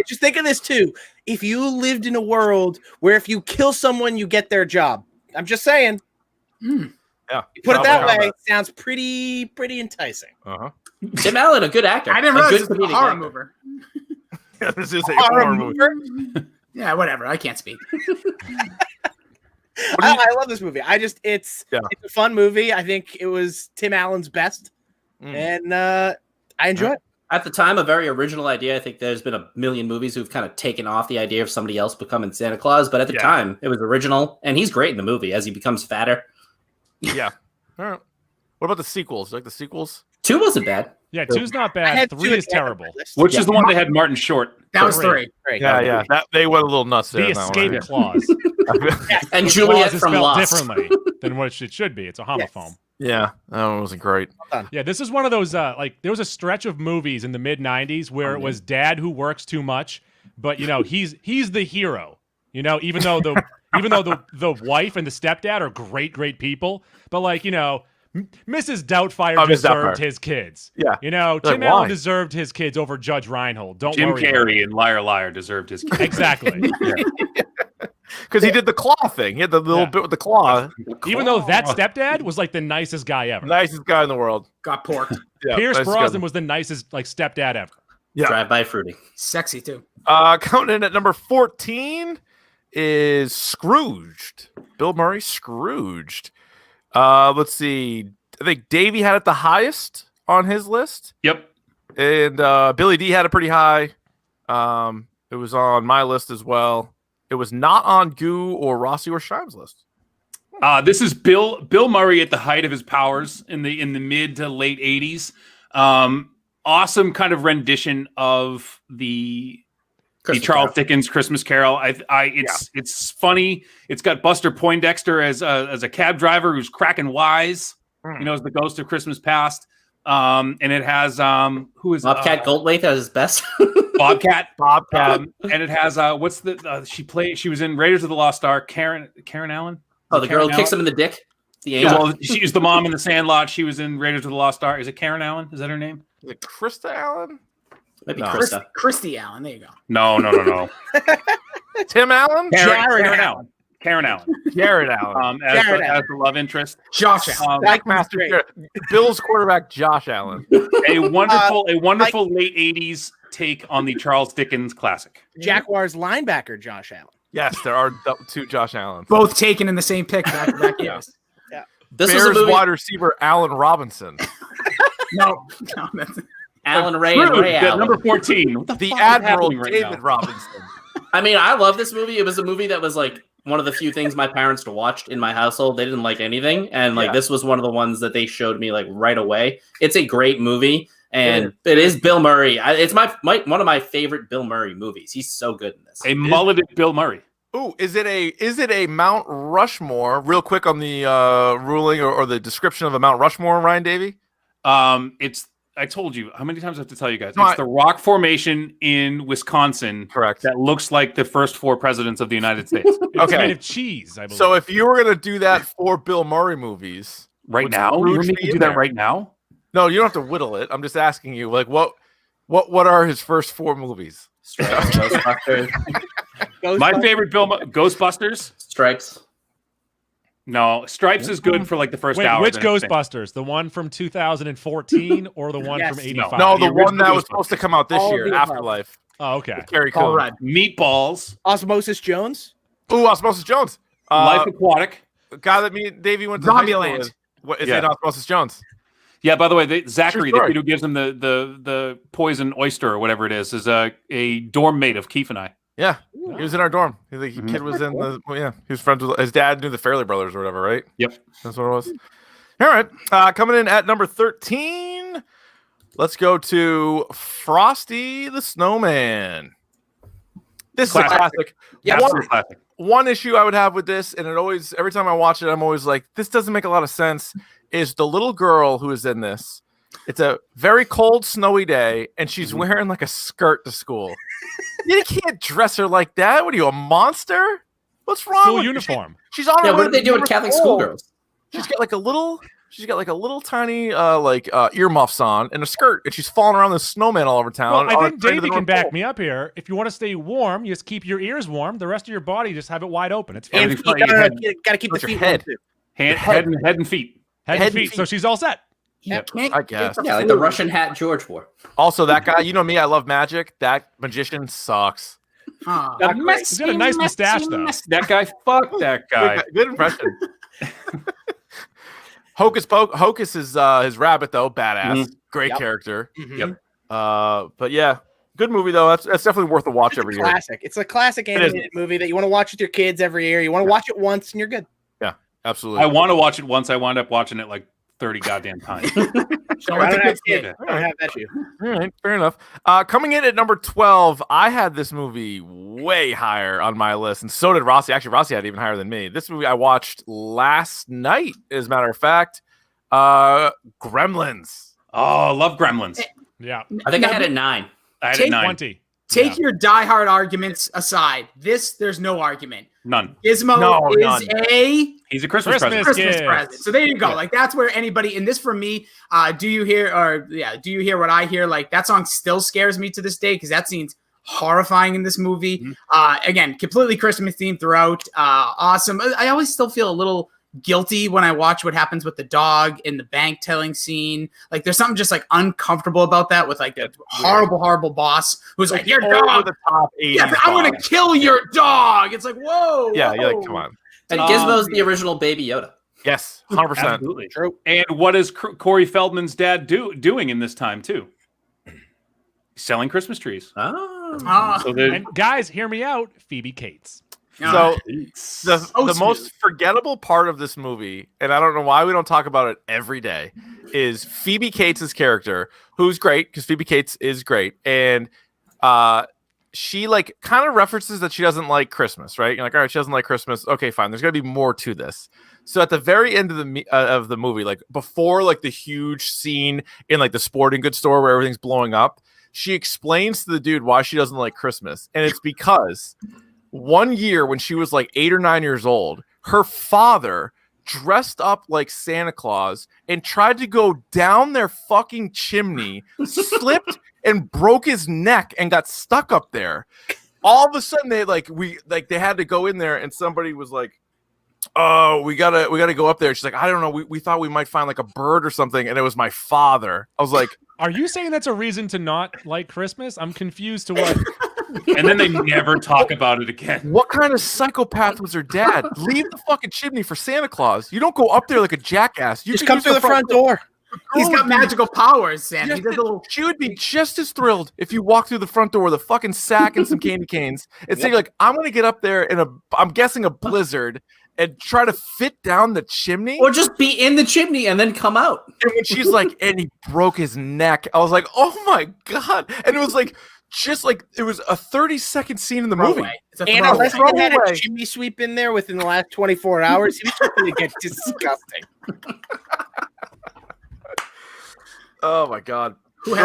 Just think of this too. If you lived in a world where if you kill someone, you get their job. I'm just saying. Yeah. You put it that way, sounds pretty enticing. Tim Allen, a good actor. I didn't realize this was a horror mover. Yeah, this is a horror movie. Yeah, whatever. I can't speak. I love this movie. It's a fun movie. I think it was Tim Allen's best, and I enjoy it. At the time, a very original idea. I think there's been a million movies who've kind of taken off the idea of somebody else becoming Santa Claus, but at the time, it was original, and he's great in the movie as he becomes fatter. Yeah. All right. What about the sequels? Like the sequels? 2 wasn't bad. Yeah, 2's not bad. 3 is terrible. Which is the one that had Martin Short? That was 3. Yeah. They went a little nuts there. The escape clause. And Juliet from spelled Lost. differently than what it should be. It's a homophone. Yes. Yeah, that one wasn't great. Yeah, this is one of those there was a stretch of movies in the mid '90s where it was dad who works too much, but he's the hero. Even though the wife and the stepdad are great people, but Mrs. Doubtfire deserved his kids. Yeah. Tim Allen deserved his kids over Judge Reinhold. Don't Jim worry. Carrey and Liar Liar deserved his kids. Exactly. Because he did the claw thing. He had the little bit with the claw. Even though that stepdad was like the nicest guy ever. Nicest guy in the world. Got porked. Yeah, Pierce Brosnan was the nicest stepdad ever. Yeah. Drive-by Fruity. Sexy too. Coming in at number 14 is Scrooged. Bill Murray, Scrooged. Let's see. I think Davey had it the highest on his list. Yep. And Billy D had it pretty high. It was on my list as well. It was not on Goo or Rossi or Shime's list. This is Bill Murray at the height of his powers in the mid to late 80s. Awesome kind of rendition of the Charles Dickens Christmas Carol. It's funny. It's got Buster Poindexter as a cab driver who's cracking wise. As the ghost of Christmas Past. And it has who is Bobcat Goldthwait as his best. Bobcat. And it has she was in Raiders of the Lost Ark. Karen Allen. Oh, the girl who kicks him in the dick. The angel. Well, she was the mom in The Sandlot. She was in Raiders of the Lost Ark. Is it Karen Allen? Is that her name? Is it Krista Allen? Maybe No. Krista. Christy Allen. There you go. No. Tim Allen? Karen Allen. Jared Allen. As the love interest. Josh Allen. Like Master Bill's quarterback, Josh Allen. A wonderful late 80s take on the Charles Dickens classic. Jaguars linebacker Josh Allen. Yes, there are two Josh Allens. Both taken in the same pick back years. This Bears was a movie. wide receiver Allen Robinson. No, that's Alan Ray and Ray Allen. Number 14. What The fuck is Admiral happening right David now? Robinson. I mean, I love this movie. It was a movie that was like one of the few things my parents watched in my household. They didn't like anything, and this was one of the ones that they showed me like right away. It's a great movie, and it is Bill Murray. It's my one of my favorite Bill Murray movies. He's so good in this. A mulleted Bill Murray. Ooh, is it a Mount Rushmore? Real quick on the ruling or the description of a Mount Rushmore, Ryan Davey? I told you how many times I have to tell you guys. It's the rock formation in Wisconsin. Correct. That looks like the first 4 presidents of the United States. It's made of cheese, I believe. So if you were gonna do that for Bill Murray movies right now, you want me to do that right now? No, you don't have to whittle it. I'm just asking you, like, what are his first 4 movies? Ghostbusters. My favorite Ghostbusters. Stripes. No, Stripes is good for like the first hour. Which Ghostbusters? The one from 2014 or the one from 85? No, the one that was supposed to come out this year, above. Afterlife. Oh, okay. Carrie Coon. Meatballs. Osmosis Jones. Ooh, Osmosis Jones. Life Aquatic. Guy that me and Davey went to high school Zombieland. with. What is it? Osmosis Jones. Yeah, by the way, Zachary, the story. kid who gives him the poison oyster or whatever it is a dorm mate of Keefe and I. Yeah, he was in our dorm. The kid was in the. Well, yeah, he was friends with his dad. Knew the Fairley brothers or whatever, right? Yep, that's what it was. All right, coming in at number 13. Let's go to Frosty the Snowman. This is a classic. Yeah, classic. One issue I would have with this, and it always every time I watch it, I'm always like, this doesn't make a lot of sense. Is the little girl who is in this? It's a very cold, snowy day, and she's wearing like a skirt to school. You can't dress her like that. What are you, a monster? What's wrong? School with uniform. She's on. Yeah, what do they do with Catholic schoolgirls? She's got like a little. She's got like a little tiny earmuffs on and a skirt, and she's falling around the snowman all over town. Well, I think Davey can back me up here. If you want to stay warm, you just keep your ears warm. The rest of your body, just have it wide open. It's fine. And got to keep the feet head. warm too. Head and feet. Head and feet. So she's all set. Yep, I guess. Yeah, like the Russian hat George wore. Also, that guy, you know me, I love magic. That magician sucks. He's got a nice mustache, though. That guy, fuck that guy. Good impression. Hocus is his rabbit, though. Badass. Great character. Yep. But yeah, good movie, though. That's definitely worth a watch every year. Classic. It's a classic animated movie that you want to watch with your kids every year. You want to watch it once and you're good. Yeah, absolutely. I want to watch it once. I wound up watching it like 30 goddamn times. I don't have that issue. All right, fair enough. Coming in at number 12, I had this movie way higher on my list, and so did Rossi. Actually, Rossi had it even higher than me. This movie I watched last night, as a matter of fact. Gremlins. Oh, love Gremlins. Yeah. I think I had it 9. I had it 9. 20. Take your diehard arguments aside. There's no argument. None. Gizmo is none. He's a Christmas present. Present. So there you go. Yeah. Like that's where anybody, and this for me, do you hear what I hear? Like that song still scares me to this day because that scene's horrifying in this movie. Mm-hmm. Again, completely Christmas themed throughout. Awesome. I always still feel a little guilty when I watch what happens with the dog in the bank telling scene. Like there's something just like uncomfortable about that with like a horrible boss who's like your dog. The top 80 I'm gonna kill your dog. It's like whoa. Yeah, you're like, come on. And Gizmo's the original Baby Yoda. Yes, 100%. Absolutely true. And what is Corey Feldman's dad doing in this time too? Selling Christmas trees. So and guys, hear me out. Phoebe Cates. So the most forgettable part of this movie, and I don't know why we don't talk about it every day, is Phoebe Cates' character, who's great because Phoebe Cates is great, and she like kind of references that she doesn't like Christmas, right? You're like, all right, she doesn't like Christmas. Okay, fine. There's gonna be more to this. So at the very end of the movie, like before like the huge scene in like the sporting goods store where everything's blowing up, she explains to the dude why she doesn't like Christmas, and it's because one year when she was like 8 or 9 years old, her father dressed up like Santa Claus and tried to go down their fucking chimney, slipped and broke his neck and got stuck up there. All of a sudden they had to go in there and somebody was like, oh, we gotta go up there. She's like, I don't know. We thought we might find like a bird or something. And it was my father. I was like, are you saying that's a reason to not like Christmas? I'm confused to what. And then they never talk about it again. What kind of psychopath was her dad? Leave the fucking chimney for Santa Claus. You don't go up there like a jackass. You just come through the front door. He's got magical powers, Sam. She would be just as thrilled if you walk through the front door with a fucking sack and some candy canes and say, like, I'm going to get up there in I'm guessing a blizzard and try to fit down the chimney. Or just be in the chimney and then come out. And when she's like, and he broke his neck, I was like, oh my God. And it was like, just like it was a 30-second scene in the movie. And unless you had a chimney sweep in there within the last 24 hours, it was going to get disgusting. Oh my God! But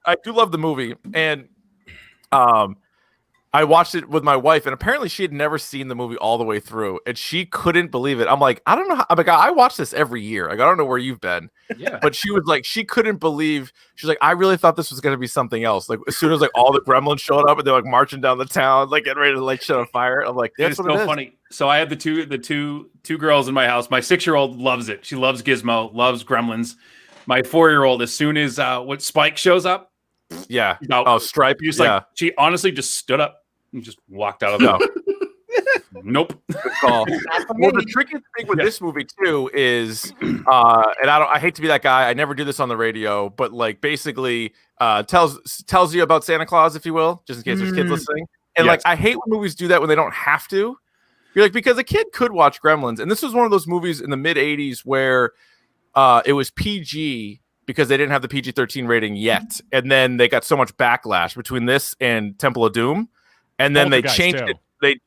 I do love the movie, and I watched it with my wife, and apparently she had never seen the movie all the way through, and she couldn't believe it. I'm like, I don't know. I'm like, I watch this every year. Like, I don't know where you've been. Yeah. But she was like, she couldn't believe. She's like, I really thought this was going to be something else. Like, as soon as like all the gremlins showed up and they're like marching down the town, like getting ready to like set a fire. I'm like, that's what it is. Funny. So I had the two girls in my house. My 6-year-old loves it. She loves Gizmo, loves Gremlins. My 4-year-old, as soon as what Spike shows up, yeah, Stripe, just like she honestly just stood up and just walked out of the Nope. Good call. Well, the tricky thing with this movie too is, and I hate to be that guy. I never do this on the radio, but like basically tells you about Santa Claus, if you will, just in case there's kids listening. And like I hate when movies do that when they don't have to. You're like, because a kid could watch Gremlins, and this was one of those movies in the mid '80s where it was PG because they didn't have the PG-13 rating yet, and then they got so much backlash between this and Temple of Doom, and then they changed it.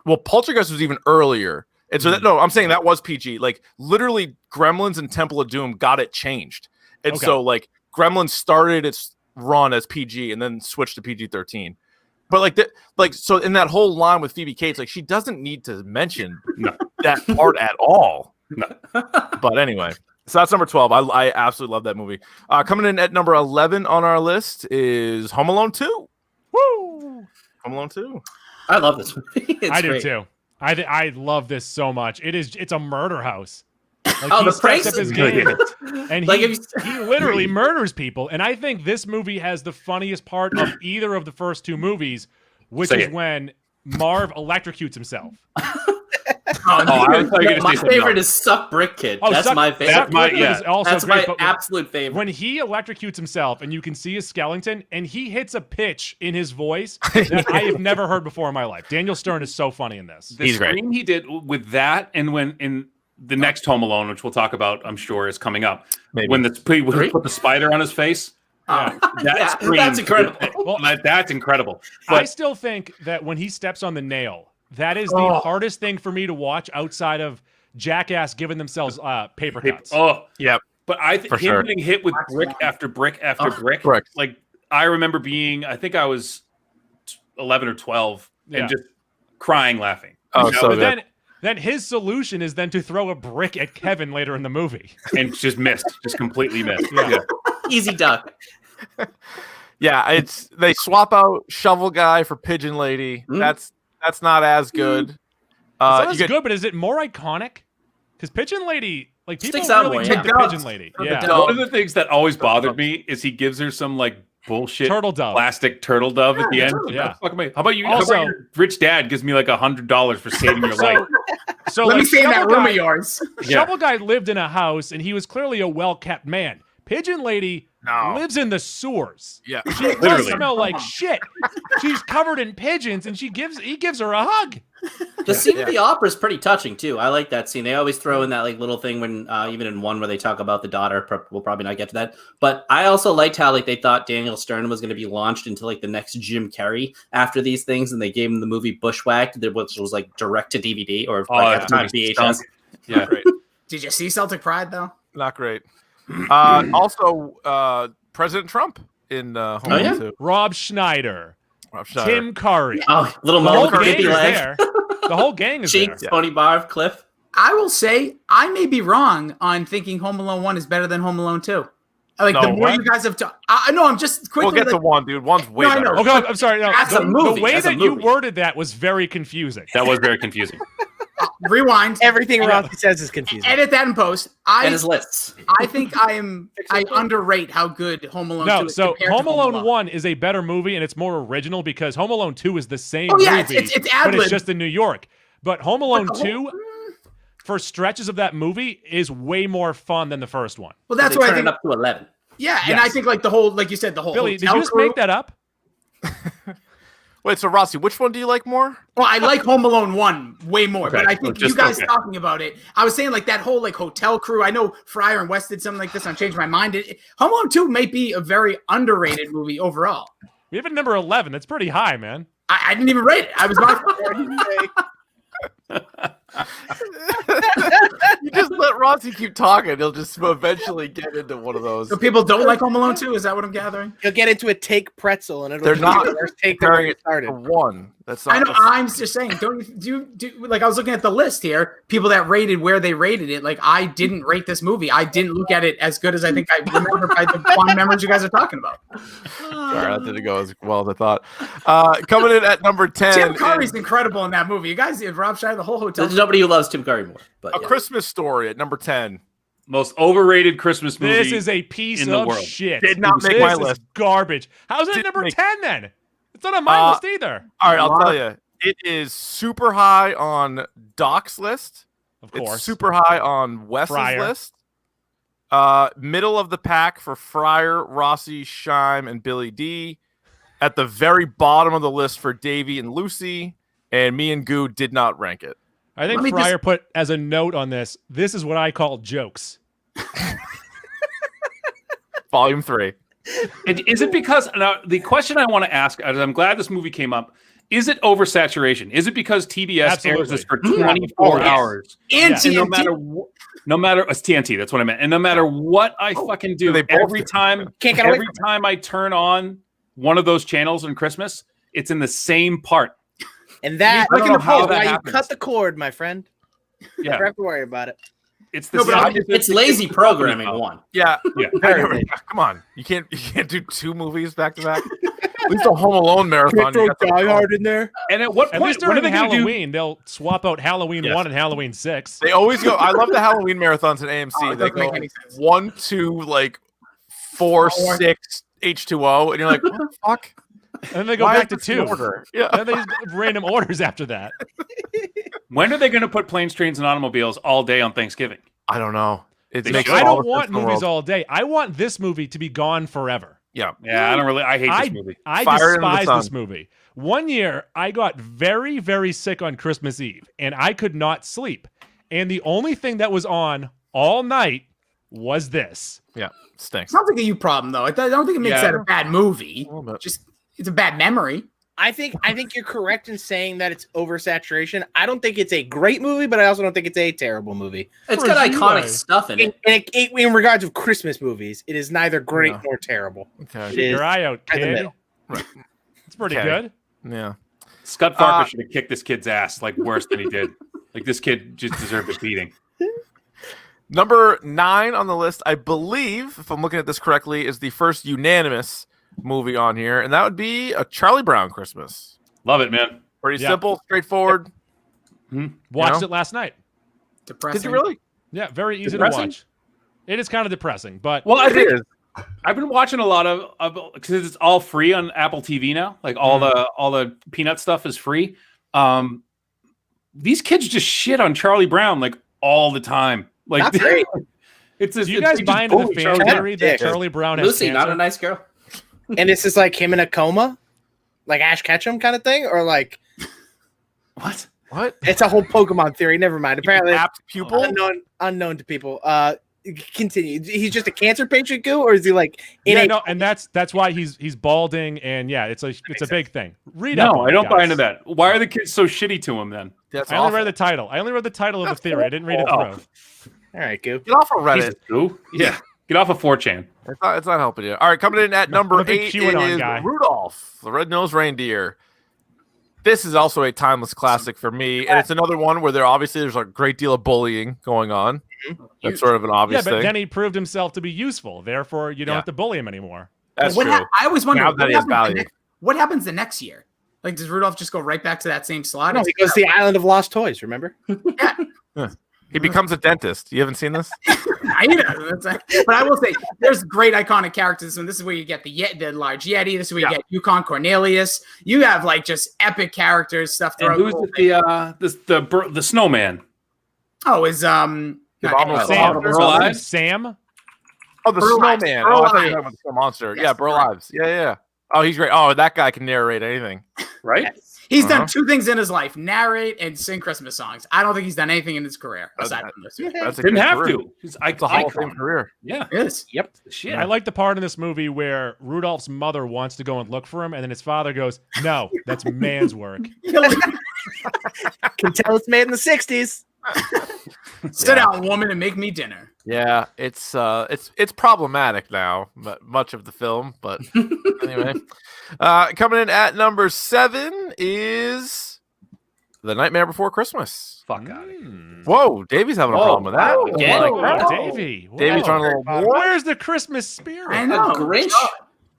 Well, Poltergeist was even earlier. And so I'm saying that was PG. Like literally Gremlins and Temple of Doom got it changed. And so like Gremlins started its run as PG and then switched to PG-13. But so in that whole line with Phoebe Cates, like she doesn't need to mention that part at all. No. But anyway, so that's number 12. I absolutely love that movie. Coming in at number 11 on our list is Home Alone 2. Woo! Home Alone 2. I love this movie. I do too. I love this so much. It's a murder house. Like the pranks up his game, and he literally murders people. And I think this movie has the funniest part of either of the first two movies, which is when Marv electrocutes himself. My favorite is Suck Brick Kid. That's my favorite. That's my absolute favorite. When he electrocutes himself, and you can see his skeleton, and he hits a pitch in his voice that I have never heard before in my life. Daniel Stern is so funny in this. The scream he did with that, and when in the next Home Alone, which we'll talk about, I'm sure, is coming up. Maybe. When he put the spider on his face. That's incredible. Well, that's incredible. But I still think that when he steps on the nail, that is the hardest thing for me to watch outside of Jackass giving themselves paper cuts. Oh, Yep. But I think him getting hit with brick after brick after brick. Like, I remember I think I was 11 or 12 and just crying, laughing. Oh, so but then his solution is then to throw a brick at Kevin later in the movie. And just completely missed. Yeah. Easy duck. Yeah, they swap out Shovel Guy for Pigeon Lady. That's not as good. It's not as good, but is it more iconic? Because Pigeon Lady, like, people Sticks out really more, get the Pigeon Lady. Yeah. One of the things that always bothered me is he gives her some like bullshit plastic turtle dove at the end. Yeah. How about you? Also, how about your rich dad gives me like $100 for saving your life? So let me stay in that room of yours. Shovel Guy lived in a house, and he was clearly a well-kept man. Pigeon Lady lives in the sewers. Yeah, she literally smell like shit. She's covered in pigeons, and he gives her a hug. The scene at the opera is pretty touching too. I like that scene. They always throw in that like little thing when even in one where they talk about the daughter. We'll probably not get to that, but I also liked how like they thought Daniel Stern was going to be launched into like the next Jim Carrey after these things, and they gave him the movie Bushwhacked, which was like direct to DVD or like at the time VHS. Yeah, great. Did you see Celtic Pride though? Not great. Also, President Trump in Home Alone 2. Rob Schneider. Tim Curry. Little the whole Mo gang is there. The whole gang is Cheeks, there. Tony Barv, Cliff. I will say I may be wrong on thinking Home Alone 1 is better than Home Alone 2. Like the more you guys have talked, no, I'm just quickly. We'll get to one, dude. One's way better. Okay, I'm sorry. No, That's a movie. The way That's a that you movie. worded that was very confusing. That was very confusing. Rewind. Everything Rossi says is confusing. Edit that in post. And his lists. I think I underrate how good Home Alone 2 is. So compared Home to Alone 1 is a better movie, and it's more original because Home Alone 2 is the same Oh, yeah, movie, it's but ad-lib. it's just in New York. But Home Alone 2, for stretches of that movie, is way more fun than the first one. Well, that's They why I turn think. it up to 11. Yeah, and I think like the whole, like you said, the whole. Billy, did hotel you just crew. make that up? Wait, so Rossi, which one do you like more? Well, I like Home Alone 1 way more, Okay, but I think just- you guys okay. talking about it, I was saying like that whole like hotel crew. I know Fryer and West did something like this. I changed my mind. Home Alone 2 may be a very underrated movie overall. We have it number 11. That's pretty high, man. I didn't even rate it. I was not. You just let Rossi keep talking. He'll just eventually get into one of those. So people don't like Home Alone 2? Is that what I'm gathering? You'll get into a take pretzel, and it'll They're be not the worst take comparing that it started. to one. That's not I know. I'm just saying. Don't you do like I was looking at the list here. People that rated where they rated it. Like I didn't rate this movie. I didn't look at it as good as I think I remember by the fond memories you guys are talking about. Sorry, that didn't go as well as I thought. Coming in at number 10. Tim Curry's incredible in that movie. You guys, Rob Schneider, the whole hotel. There's nobody who loves Tim Curry more. But A Christmas Story at number 10. Most overrated Christmas movie. This is a piece in the of world. shit. Did not make this my is list. Garbage. How's it Didn't number make- 10 then? It's not on my list either. All right, I'll tell you. It is super high on Doc's list. Of course. It's super high on Wes's Fryer. list. Middle of the pack for Fryer, Rossi, Scheim, and Billy D. At the very bottom of the list for Davey and Lucy. And me and Goo did not rank it. I think Let me Fryer put as a note on this is what I call jokes. Volume 3. Is it because now the question I want to ask, and I'm glad this movie came up, is it oversaturation? Is it because TBS airs this for 24 hours? And And no TNT. matter no matter it's TNT, that's what I meant. And no matter what I fucking do, they both every do. time Can't get away every time I turn on one of those channels on Christmas, it's in the same part. And that I don't know how is that why you happens. cut the cord, my friend. You Yeah, never have to worry about it. it's the No, but same. it's lazy programming. One. Yeah. Yeah. Come on. You can't do 2 movies back to back. At least a Home Alone marathon. you got the- in there. And at what At point? least When are during they going to do? Halloween, they'll swap out Halloween 1 and Halloween 6. They always go. I love the Halloween marathons at AMC. Oh, it They doesn't make go any sense. 1, 2, like 4, 6, H2O, and you're like, what the fuck? And then they go Why back is to this in 2. order? Yeah. And then they just have random orders after that. When are they going to put planes, trains, and automobiles all day on Thanksgiving? I don't know. It They makes should. I all don't the want sense in the movies world. all day. I want this movie to be gone forever. Yeah. Yeah, I don't really. I hate this movie. I Fire in the despise sun. this movie. One year, I got very, very sick on Christmas Eve, and I could not sleep. and the only thing that was on all night was this. Yeah, stinks. Sounds like a you problem though. I don't think it makes that a bad movie. Just it's a bad memory. I think you're correct in saying that it's oversaturation. I don't think it's a great movie, but I also don't think it's a terrible movie. It's got iconic stuff in it. In regards of Christmas movies, it is neither great nor terrible. Okay. Keep your eye out, kid. Right. It's pretty good. Yeah. Scott Farquhar should have kicked this kid's ass like worse than he did. Like this kid just deserved a beating. Number 9 on the list, I believe, if I'm looking at this correctly, is the first unanimous movie on here, and that would be A Charlie Brown Christmas. Love it, man. Pretty simple, straightforward. Watched it last night. Depressing. Did you really? Yeah, very easy to watch. It is kind of depressing, but I think I've been watching a lot of because it's all free on Apple TV now. Like all the Peanut stuff is free. These kids just shit on Charlie Brown like all the time. Like not great. It's you guys buy into the fan theory that Charlie Brown has Lucy, cancer? not a nice girl. And this is like him in a coma, like Ash Ketchum kind of thing, or like what? It's a whole Pokemon theory. Never mind. Apparently, pupil unknown to people. Continue. He's just a cancer patient, Goo, or is he like? And that's why he's balding, and it's a big thing. Read up. No, I don't buy into that. Why are the kids so shitty to him then? I only read the title. I only read the title of the theory. I didn't read it through. All right, Goo. Get off of Reddit. Jesus, Goo. Yeah. Get off of 4chan. It's not helping you. All right, coming in at number 8 is Rudolph, the Red-Nosed Reindeer. This is also a timeless classic for me, and it's another one where there's a great deal of bullying going on. That's sort of an obvious thing. But then he proved himself to be useful. Therefore, you don't have to bully him anymore. That's true. I always wonder what happens the next year. Like, does Rudolph just go right back to that same slot? No, he goes to the Island of Lost Toys. Remember? Yeah. He becomes a dentist. You haven't seen this? I know. But I will say, there's great iconic characters, and this is where you get the large Yeti. This is where you get Yukon Cornelius. You have like just epic characters stuff throughout. And who's the snowman? Oh, is Sam? Oh, the snowman. Oh, I thought you were talking about the snow monster. Yes, Burl Ives. Yeah. Oh, he's great. Oh, that guy can narrate anything. Right? Yes. He's done 2 things in his life: narrate and sing Christmas songs. I don't think he's done anything in his career aside from this. Didn't have to. It's a Hall of Fame career. Yeah. It is. Yep. Shit. I like the part in this movie where Rudolph's mother wants to go and look for him, and then his father goes, "No, that's man's work." Can tell it's made in the 60s. Sit down, woman, and make me dinner. Yeah, it's problematic now, but much of the film. But anyway, coming in at number 7 is The Nightmare Before Christmas. Fuck out of here. Whoa, Davey's having a problem with that. Davey. Davey's trying a little more. Where's the Christmas spirit? I know. Grinch.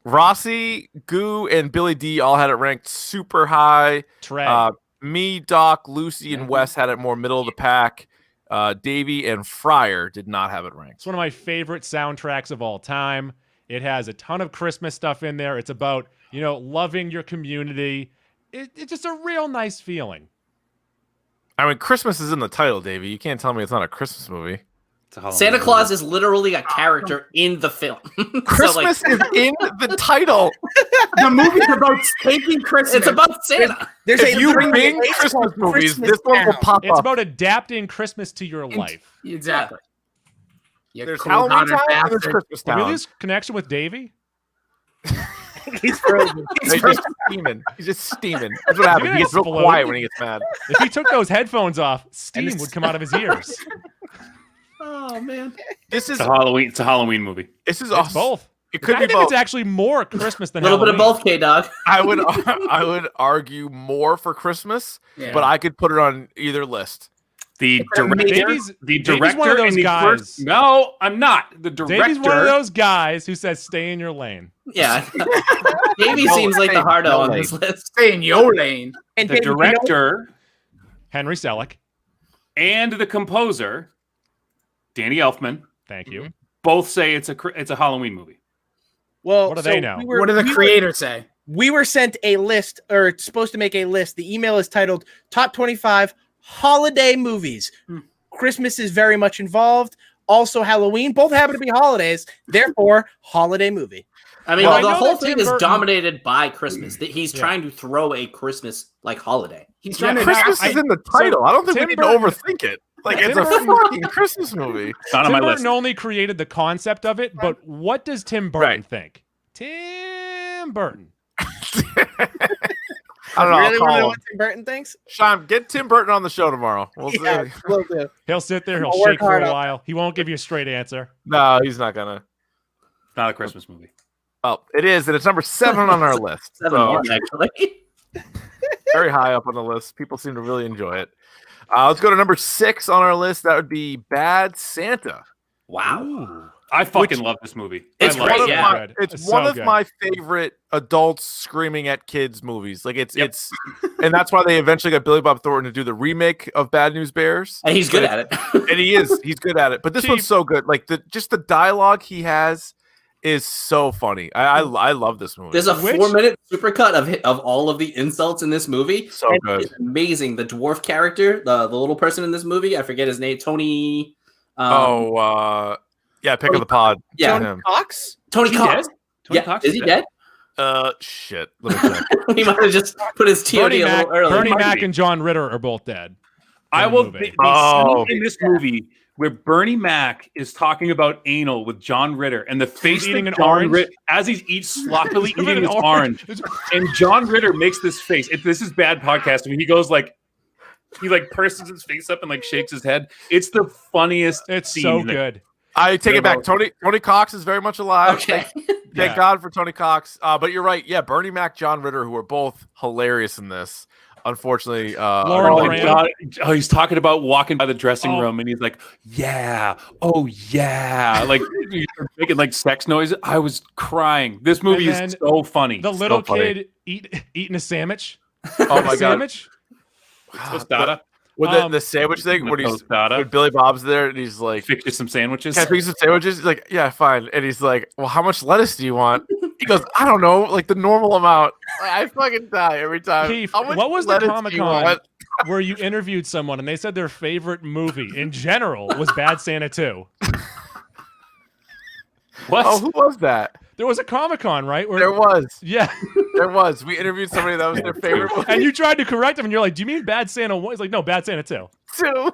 Rossi, Goo, and Billy D all had it ranked super high. Trey. Me, Doc, Lucy, and Wes had it more middle of the pack. Davey and Fryer did not have it ranked. It's one of my favorite soundtracks of all time. It has a ton of Christmas stuff in there. It's about, loving your community. It's just a real nice feeling. I mean, Christmas is in the title, Davey. You can't tell me it's not a Christmas movie. Santa Claus is literally a character in the film. Christmas is in the title. The movie's about taking Christmas. It's about Santa. If you bring Christmas movies, this one will pop up. It's about adapting Christmas to your life. Exactly. Yeah. There's Halloween Town and there's Christmas Town. Did we lose connection with Davey? He's frozen. He's just steaming. He's just steaming. That's what happens. He gets real quiet when he gets mad. If he took those headphones off, steam would come out of his ears. Oh man, it's a Halloween movie. This is both. It could be both. It's actually more Christmas than a little Halloween. bit of both, K-Dog. I would argue more for Christmas, but I could put it on either list. The director, Davey's one of those guys. No, I'm not. The director. Davey's one of those guys who says, "Stay in your lane." Yeah, Davey seems like the hardo on this list. Stay in your lane. And the director, Henry Selick, and the composer, Danny Elfman. Thank you. Both say it's a Halloween movie. Well, what do they know? What do the creators say? We were sent a list, or it's supposed to make a list. The email is titled Top 25 Holiday Movies. Christmas is very much involved. Also Halloween. Both happen to be holidays. Therefore, holiday movie. I mean, the whole thing is dominated by Christmas. He's trying to throw a Christmas holiday. He's trying to. Christmas is in the title. I don't think we need to overthink it. Like it's a fucking Christmas movie. Not on my list. Tim Burton only created the concept of it, but what does Tim Burton think? Tim Burton. I don't know. Really I'll want to know call what Tim Burton thinks? Sean, get Tim Burton on the show tomorrow. We'll see. Yeah, will do. He'll sit there, he'll I'll work shake for hard a on while. He won't give you a straight answer. No, he's not gonna. Not a Christmas movie. Oh, it is, and it's number 7 on our list. 7 So, actually. very high up on the list. People seem to really enjoy it. Let's go to number 6 on our list. That would be Bad Santa. Wow. I fucking love this movie. It's I love great, it. yeah. It's so one of good. my favorite adults screaming at kids movies. Like it's and that's why they eventually got Billy Bob Thornton to do the remake of Bad News Bears. And he's good at it. And he's good at it. But this one's so good. Like the dialogue he has is so funny. I love this movie. There's a 4-minute supercut of all of the insults in this movie. So good. It's amazing. The dwarf character, the little person in this movie, I forget his name, Tony. Yeah, pick of the pod. Yeah. Tony Cox? Tony Is he Cox. dead? Tony Yeah. Cox Is he dead? Shit. Let me check. He might have just put his TOD a little early. Bernie Might Mac be. and John Ritter are both dead. I in the will. movie. The scene in this movie where Bernie Mac is talking about anal with John Ritter, and the face eating that an John orange? Ritter, as he's sloppily He's eating eating his an orange, and John Ritter makes this face. This is bad podcasting. He goes like, he like purses his face up and like shakes his head. It's the funniest. It's scene so in it. good. I take it back. Tony Cox is very much alive. Okay. Thank God for Tony Cox. But you're right. Yeah, Bernie Mac, John Ritter, who are both hilarious in this. Unfortunately, Lauren Oh, Graham. God. Oh, he's talking about walking by the dressing room, and he's like, "Yeah, oh yeah," like he's making like sex noises. I was crying. This movie And is so funny. The little So funny. kid eating a sandwich. oh my God. Sandwich? Tostada. With the sandwich thing, when Tostada. Billy Bob's there, and he's like, Fix you some sandwiches. "Can I fix some sandwiches?" He's like, "Yeah, fine." And he's like, "Well, how much lettuce do you want?" He goes, "I don't know, like the normal amount." I fucking die every time. Keith, How much what was the lettuce do you Comic-Con want? where you interviewed someone and they said their favorite movie in general was Bad Santa 2? What? Oh, who was that? There was a Comic-Con, right? Where, There was. Yeah. There was. We interviewed somebody that was their favorite movie And you tried to correct him and you're like, do you mean Bad Santa 1? He's like, no, Bad Santa 2. too.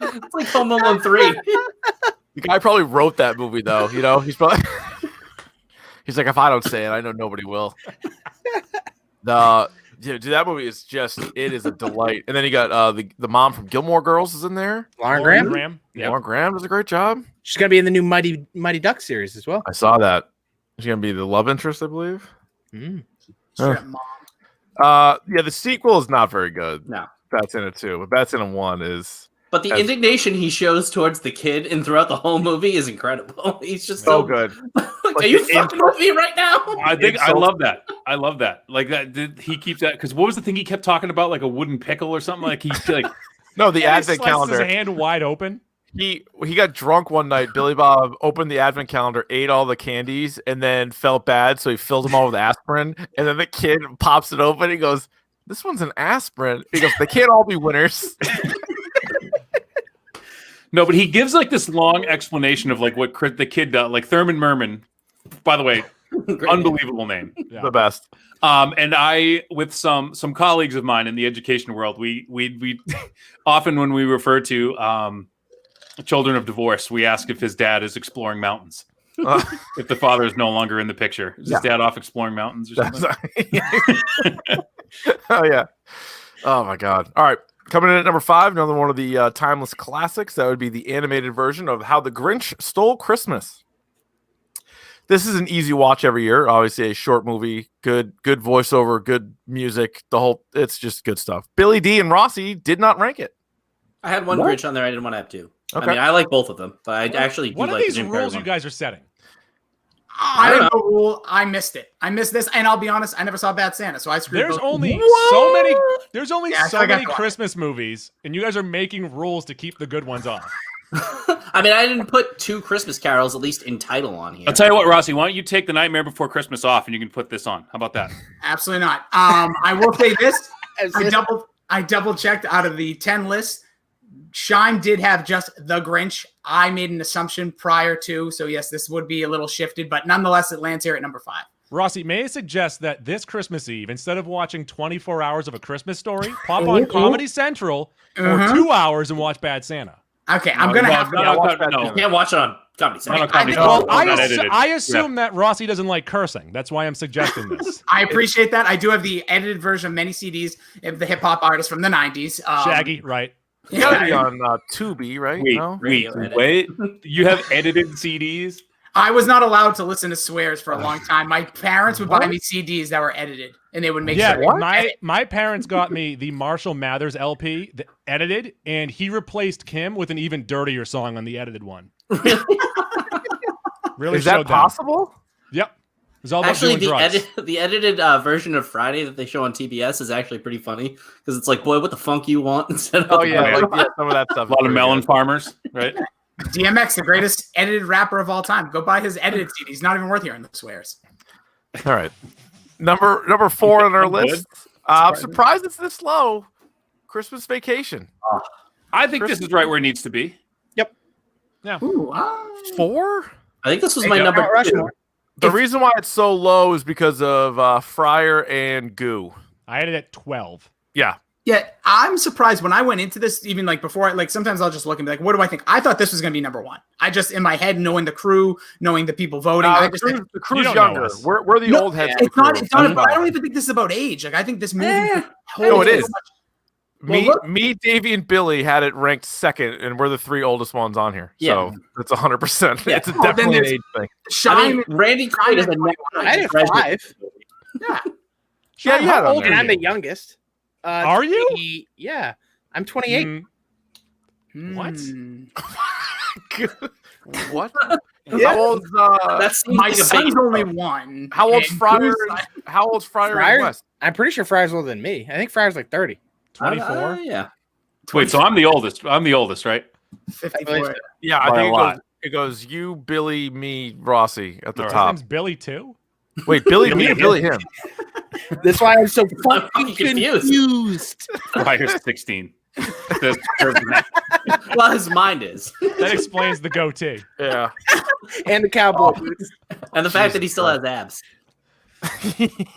It's like Home Alone 3. The guy probably wrote that movie, though. You know, he's probably he's like, if I don't say it, I know nobody will. Dude, that movie is it is a delight. And then you got the mom from Gilmore Girls is in there. Lauren Graham? Lauren Graham does a great job. She's going to be in the new Mighty Duck series as well. I saw that. She's gonna be the love interest, I believe. Straight mom. Yeah, the sequel is not very good. No. Bad Santa 2, but Bad Santa 1 is But the indignation he shows towards the kid and throughout the whole movie is incredible. He's just so good. Are you fucking with me right now? I think I love that. I love that. Like that. He keeps that because what was the thing he kept talking about? Like a wooden pickle or something. Like he like No, the He advent sliced calendar. his hand wide open. He got drunk one night. Billy Bob opened the advent calendar, ate all the candies, and then felt bad, so he filled them all with aspirin. And then the kid pops it open. He goes, "This one's an aspirin." He goes, "They can't all be winners." no, but he gives like this long explanation of like what the kid does. Like Thurman Merman, by the way, unbelievable name. Yeah. The best. And I, with some colleagues of mine in the education world, we often when we refer to children of divorce, we ask if his dad is exploring mountains. If the father is no longer in the picture, is his dad off exploring mountains or something? Oh yeah. Oh my God. All right. Coming in at number 5, another one of the timeless classics. That would be the animated version of How the Grinch Stole Christmas. This is an easy watch every year. Obviously, a short movie, good voiceover, good music. It's just good stuff. Billy D and Rossi did not rank it. I had one Grinch on there. I didn't want to have two. Okay. I mean, I like both of them, but I actually do What are like these the Jim Carrey rules one. you guys are setting? I have no rule. I missed it. I missed this, and I'll be honest, I never saw Bad Santa, so I screwed. There's both. only so many Yeah, I got caught. Christmas movies, and you guys are making rules to keep the good ones off. I mean, I didn't put 2 Christmas carols at least in title on here. I'll tell you what, Rossi. Why don't you take The Nightmare Before Christmas off, and you can put this on? How about that? Absolutely not. I will say this: I double checked out of the 10 lists. Shine did have just The Grinch. I made an assumption prior to, so yes, this would be a little shifted, but nonetheless, it lands here at number 5. Rossi, may I suggest that this Christmas Eve, instead of watching 24 hours of A Christmas Story, pop on Comedy Central for 2 hours and watch Bad Santa. Okay, I'm gonna have to watch that. You can't watch it on Comedy Central. I assume that Rossi doesn't like cursing. That's why I'm suggesting this. I appreciate that. I do have the edited version of many CDs of the hip hop artists from the 90s. Shaggy, right? You gotta be on Tubi, right? Wait. You have edited CDs? I was not allowed to listen to swears for a long time. My parents would buy me CDs that were edited, and they would make my parents got me the Marshall Mathers LP, edited, and he replaced Kim with an even dirtier song on the edited one. Really? Is that possible? Yep. It's all about actually, doing drugs. The edited version of Friday that they show on TBS is actually pretty funny because it's like, boy, what the funk you want? Instead of some of that stuff. A lot of melon farmers, right? DMX, the greatest edited rapper of all time. Go buy his edited CD. He's not even worth hearing the swears. All right. Number 4 on our list. I'm surprised it's this low. Christmas Vacation. I think this is right where it needs to be. Yep. Yeah. Ooh, 4? I think this was my number 2. The reason why it's so low is because of Fryer and Goo. I had it at 12. Yeah. Yeah, I'm surprised when I went into this, even like before, like sometimes I'll just look and be like, what do I think? I thought this was going to be number 1. I just, in my head, knowing the crew, knowing the people voting. The crew's younger. We're the old heads. It's not, I don't even think this is about age. Like, I think this movie. No, it is. Me, Davey, and Billy had it ranked 2nd, and we're the 3 oldest ones on here. Yeah. So it's 100%. Yeah. It's definitely an age thing. Randy Quaid is I had 5. Yeah. Yeah, you had old, and I'm the youngest. Are you? Yeah, I'm 28. What? What? Yeah. How old's my son's only 1. How old's Fryer? How old's Fryer and West? I'm pretty sure Fryer's older than me. I think Fryer's like 30. 24. Yeah. Wait, so I'm the oldest. I'm the oldest, right? 54. Yeah, I think it goes you, Billy, me, Rossi at the top. His name's Billy too. Wait, Billy me or Billy him? That's why I'm so fucking confused. Fryer's 16. Well, his mind is. That explains the goatee. Yeah. And the cowboy boots. And the fact that he still has abs.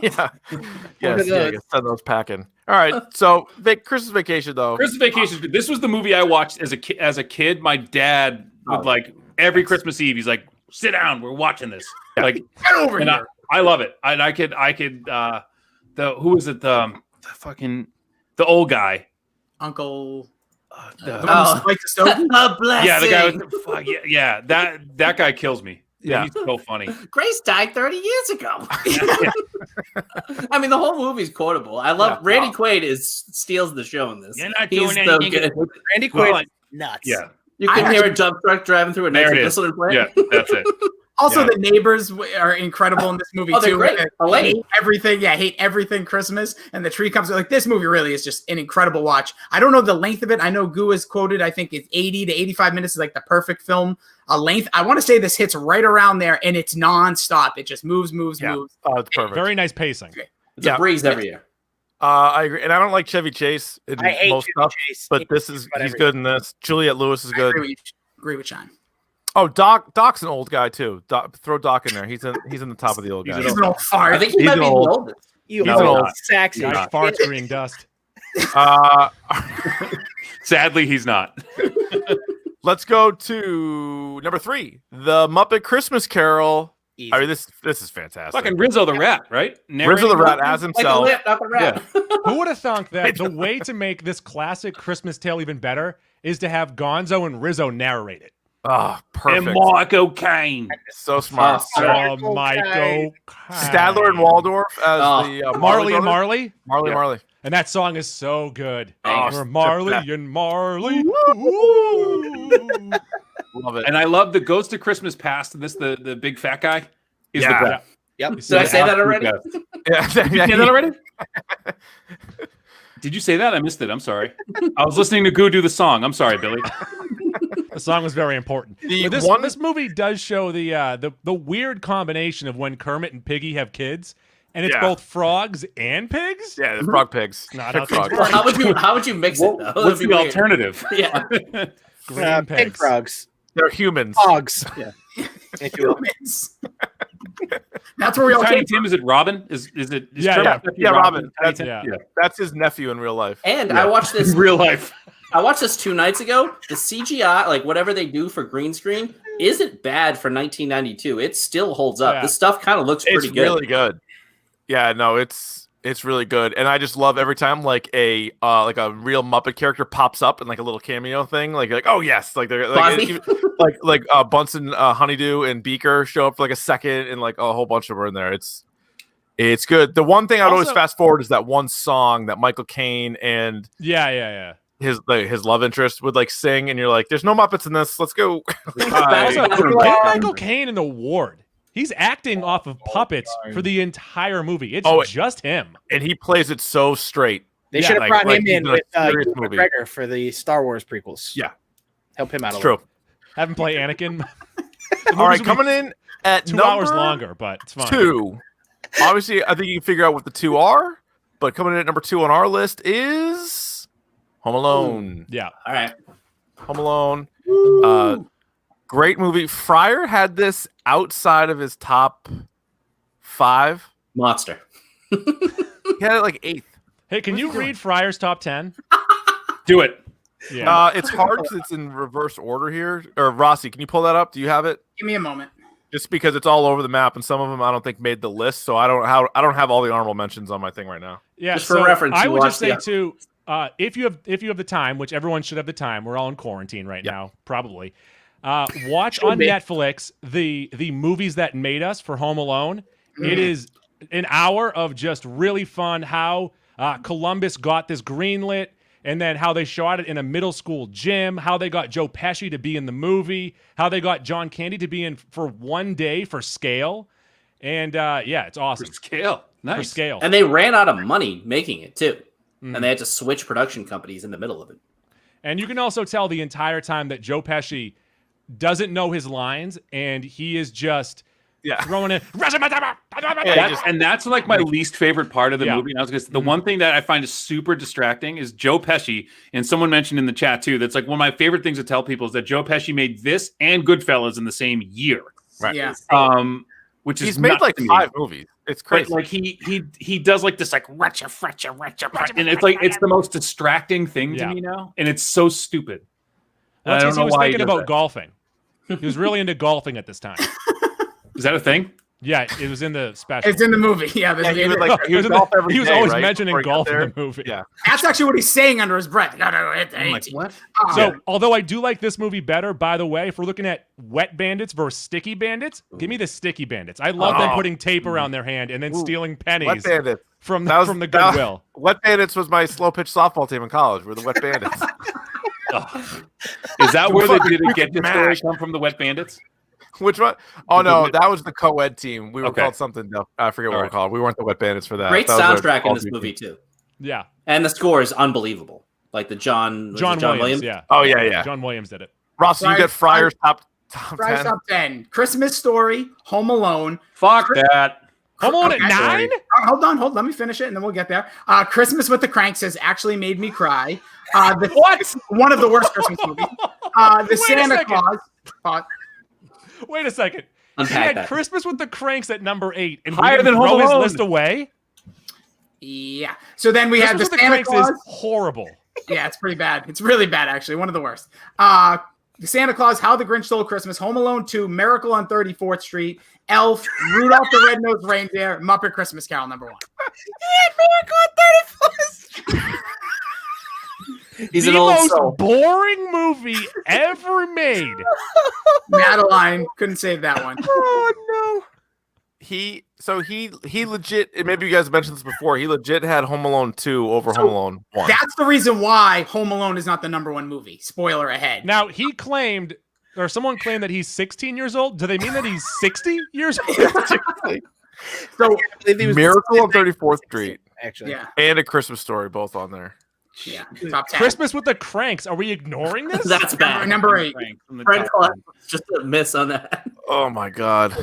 Yeah. Yes, send those packing. All right. So Christmas Vacation, though. Christmas Vacation. This was the movie I watched as a kid. My dad would like every Christmas Eve. He's like, "Sit down. We're watching this." Yeah. Like, get over here. I love it. And I could. Who is it? The old guy. Uncle. The one who spiked the stove? Blessing. Yeah, the guy with yeah. That guy kills me. Yeah, he's so funny. Grace died 30 years ago. I mean, the whole movie's quotable. I love Randy Quaid steals the show in this. You're not doing anything. Good. Randy Quaid, nuts. Yeah, you can hear a dump truck driving through a nice whistle and play. Yeah, that's it. Also, the neighbors are incredible in this movie too. Great. Hate everything. Yeah, hate everything Christmas. And the tree comes. Like, this movie really is just an incredible watch. I don't know the length of it. I know Goo is quoted. I think it's 80 to 85 minutes is like the perfect film length. I want to say this hits right around there, and it's nonstop. It just moves. Oh, it's perfect. Very nice pacing. It's a breeze every year. I agree, and I don't like Chevy Chase in most stuff, Chase. but he's good in this. Juliette Lewis is good. I agree with Sean. Oh, Doc's an old guy too. Throw Doc in there. He's in the top of the old guys. He's an old fart. I think he might be the oldest. He's an old sexy. Farts green dust. Sadly, he's not. Let's go to number 3, The Muppet Christmas Carol. Easy. I mean, this is fantastic. Fucking Rizzo the Rat, right? Rizzo the Rat as himself. Who would have thought that the way to make this classic Christmas tale even better is to have Gonzo and Rizzo narrate it? Oh, perfect. And Michael Caine. So smart. Michael Caine. Stadler and Waldorf as the Marley and Marley. Marley. And that song is so good. Oh, Marley and Marley. Love it. And I love the Ghost of Christmas Past. And this the big fat guy is the best. Yep. Did I say that already? Yeah. Did you say that already? Did you say that? I missed it. I'm sorry. I was listening to Goo do the song. I'm sorry, Billy. The song was very important. This movie does show the weird combination of when Kermit and Piggy have kids, and it's both frogs and pigs. Yeah, the frog pigs. Not frogs. How would you mix it though? What's the alternative? Yeah, Green pigs. Pig frogs. They're humans. Hogs. Yeah. Humans. That's where we all Tiny came Tim, from. is it Robin? Is it? Robin. That's That's his nephew in real life. And I watched this in real life. I watched this 2 nights ago. The CGI, like whatever they do for green screen, isn't bad for 1992. It still holds up. Yeah. This stuff kind of looks pretty good. It's really good. Yeah, no, it's really good, and I just love every time like a real Muppet character pops up in like a little cameo thing. Like oh yes, like they're like Bunsen, Honeydew, and Beaker show up for like a second, and like a whole bunch of them are in there. It's good. The one thing I'd always fast forward is that one song that Michael Caine and his love interest would like sing, and you're like, "There's no Muppets in this. Let's go." Michael Caine in the Ward. He's acting off of puppets for the entire movie. It's just him, and he plays it so straight. They should have brought him in with McGregor for the Star Wars prequels. Yeah, help him out. True. Have him play Anakin. All right, coming in at 2 hours longer, but it's fine. 2. Obviously, I think you can figure out what the 2 are. But coming in at number 2 on our list is Home Alone. Yeah. All right. Home Alone. Great movie. Fryer had this outside of his top 5. Monster. He had it like 8th. Hey, can you read Fryer's top 10? Do it. Yeah. It's hard because it's in reverse order here. Or Rossi, can you pull that up? Do you have it? Give me a moment. Just because it's all over the map, and some of them I don't think made the list, so I don't have all the honorable mentions on my thing right now. Yeah. Just for reference, I would just say too, if you have the time, which everyone should have the time. We're all in quarantine right now, probably. Watch on Netflix the movies that made us for Home Alone. It is an hour of just really fun. How Columbus got this greenlit, and then how they shot it in a middle school gym. How they got Joe Pesci to be in the movie. How they got John Candy to be in for one day for scale. And it's awesome. For scale, nice. For scale, and they ran out of money making it too, and they had to switch production companies in the middle of it. And you can also tell the entire time that Joe Pesci doesn't know his lines, and he is just throwing it. And that's like my least favorite part of the movie. And I was gonna say, the one thing that I find is super distracting is Joe Pesci, and someone mentioned in the chat too, that's like one of my favorite things to tell people is that Joe Pesci made this and Goodfellas in the same year. Right. Yeah. Which is he's made like 5 movies. It's crazy. But like he does like this like retcha, and it's like it's the most distracting thing to me now, and it's so stupid. Well, that's because he was thinking about golfing. He was really into golfing at this time. Is that a thing? Yeah, it was in the special. It's in the movie. Yeah, he was always mentioning golf in the movie. Yeah, that's actually what he's saying under his breath. I'm like, what? So, although I do like this movie better, by the way, if we're looking at Wet Bandits versus Sticky Bandits, give me the Sticky Bandits. I love them putting tape around their hand and then stealing pennies from the Goodwill. Wet Bandits was my slow pitch softball team in college. We're the Wet Bandits. Is that where they did get this story come from? The Wet Bandits? Which one? Oh no, that was the co-ed team. We were called something. No, I forget what we were called. We weren't the Wet Bandits for that. Great soundtrack in this movie too. Yeah, and the score is unbelievable. Like the John Williams. Yeah. Oh yeah. John Williams did it. Ross, you get Fryer's top 10. Top 10. Christmas Story, Home Alone. Fuck that. Home Alone at 9? Hold on. Let me finish it, and then we'll get there. Christmas with the Cranks has actually made me cry. What? One of the worst Christmas movies. The Santa Claus. Wait a second. He had Christmas with the Cranks at number 8, and higher than throw Home his Alone. list away. Yeah. So then we have the Christmas with Santa the Claus. Cranks is horrible. Yeah, it's pretty bad. It's really bad, actually. One of the worst. The Santa Claus, How the Grinch Stole Christmas, Home Alone 2, Miracle on 34th Street, Elf, Rudolph the Red-Nosed Reindeer, Muppet Christmas Carol, number 1. Miracle on 34th Street. He's the an old most soul. boring movie ever made. Madeline couldn't save that one. Oh no. He legit, and maybe you guys mentioned this before, he legit had Home Alone 2 over Home Alone 1. That's the reason why Home Alone is not the number 1 movie. Spoiler ahead. Now, he claimed, or someone claimed that he's 16 years old. Do they mean that he's 60 years old? So Miracle on 34th Street. Actually. Yeah. And A Christmas Story, both on there. Yeah. Top 10. Christmas with the Cranks. Are we ignoring this? That's bad. Number 8. Fred Clark, just a miss on that. Oh my God.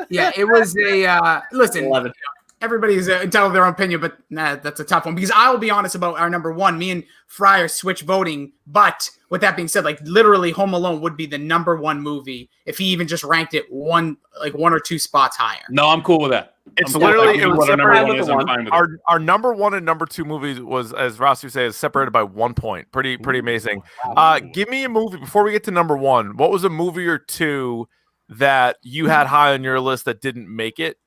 Yeah, it was a listen. 11. Everybody's entitled to their own opinion, but that's a tough one because I will be honest about our number 1. Me and Fryer switch voting, but with that being said, like literally Home Alone would be the number one movie if he even just ranked it one or two spots higher. No, I'm cool with that. It's literally it was our number one and number two movies was, as Ross would say, is separated by 1 point. Pretty amazing. Give me a movie before we get to number one. What was a movie or two that you had high on your list that didn't make it?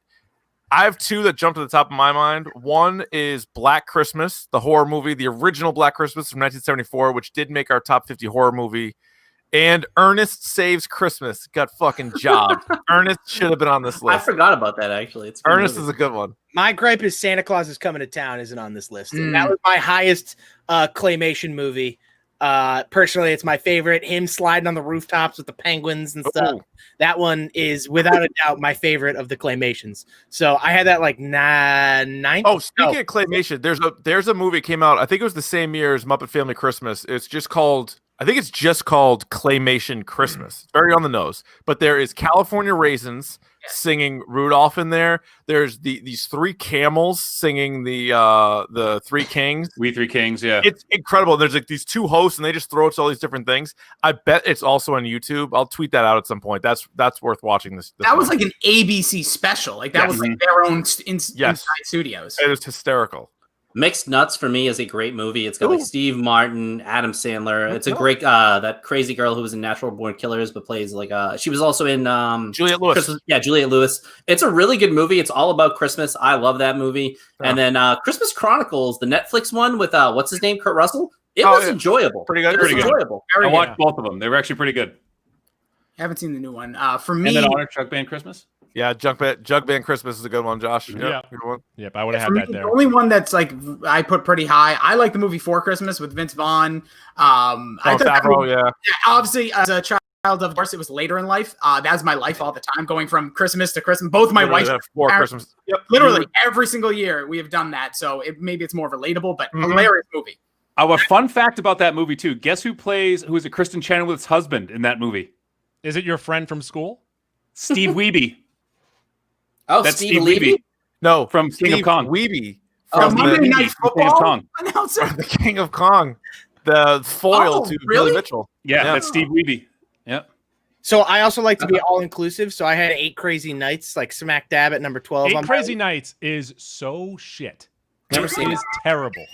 I have two that jumped to the top of my mind. One is Black Christmas, the horror movie, the original Black Christmas from 1974, which did make our top 50 horror movie. And Ernest Saves Christmas got fucking jobbed. Ernest should have been on this list. I forgot about that, actually. Ernest is a good one. My gripe is Santa Claus is Coming to Town isn't on this list. And that was my highest claymation movie. Personally, it's my favorite. Him sliding on the rooftops with the penguins and stuff. That one is without a doubt my favorite of the claymations. So I had that like ninth. Oh, speaking of claymation, there's a movie that came out. I think it was the same year as Muppet Family Christmas. I think it's just called Claymation Christmas. It's very on the nose. But there is California Raisins singing Rudolph in there. There's these three camels singing the Three Kings. We Three Kings, yeah. It's incredible. There's like these two hosts and they just throw it to all these different things. I bet it's also on YouTube. I'll tweet that out at some point. That's worth watching this that was like an ABC special. Like that was like their own inside studios. It was hysterical. Mixed Nuts for me is a great movie. It's got like Steve Martin, Adam Sandler. It's a great that crazy girl who was in Natural Born Killers, but plays like she was also in Juliette Lewis. Christmas, Juliette Lewis. It's a really good movie. It's all about Christmas. I love that movie. Yeah. And then Christmas Chronicles, the Netflix one with what's his name, Kurt Russell. It was enjoyable. Pretty good. Pretty enjoyable. I watched both of them. They were actually pretty good. I haven't seen the new one. For me, and then Honor Truck Band Christmas. Yeah, Jug Band Christmas is a good one, Josh. Yep, I would have had that there. The only one that's like I put pretty high. I like the movie For Christmas with Vince Vaughn. Favreau, obviously, as a child, of course, it was later in life. That's my life all the time, going from Christmas to Christmas. Both my wife's Christmas. Yep, literally every single year we have done that. So maybe it's more relatable, but hilarious movie. A fun fact about that movie too. Guess who is a Kristen Chenoweth's husband in that movie? Is it your friend from school? Steve Wiebe. Oh, that's Steve Wiebe? No, from King of Kong. Wiebe. From Monday Night Football announcer. The King of Kong. The foil to Billy Mitchell. Yeah, that's Steve Wiebe. Yep. So I also like to be all inclusive. So I had 8 Crazy Nights, like smack dab at number 12. 8 Crazy Nights is so shit. Never seen it. Is terrible.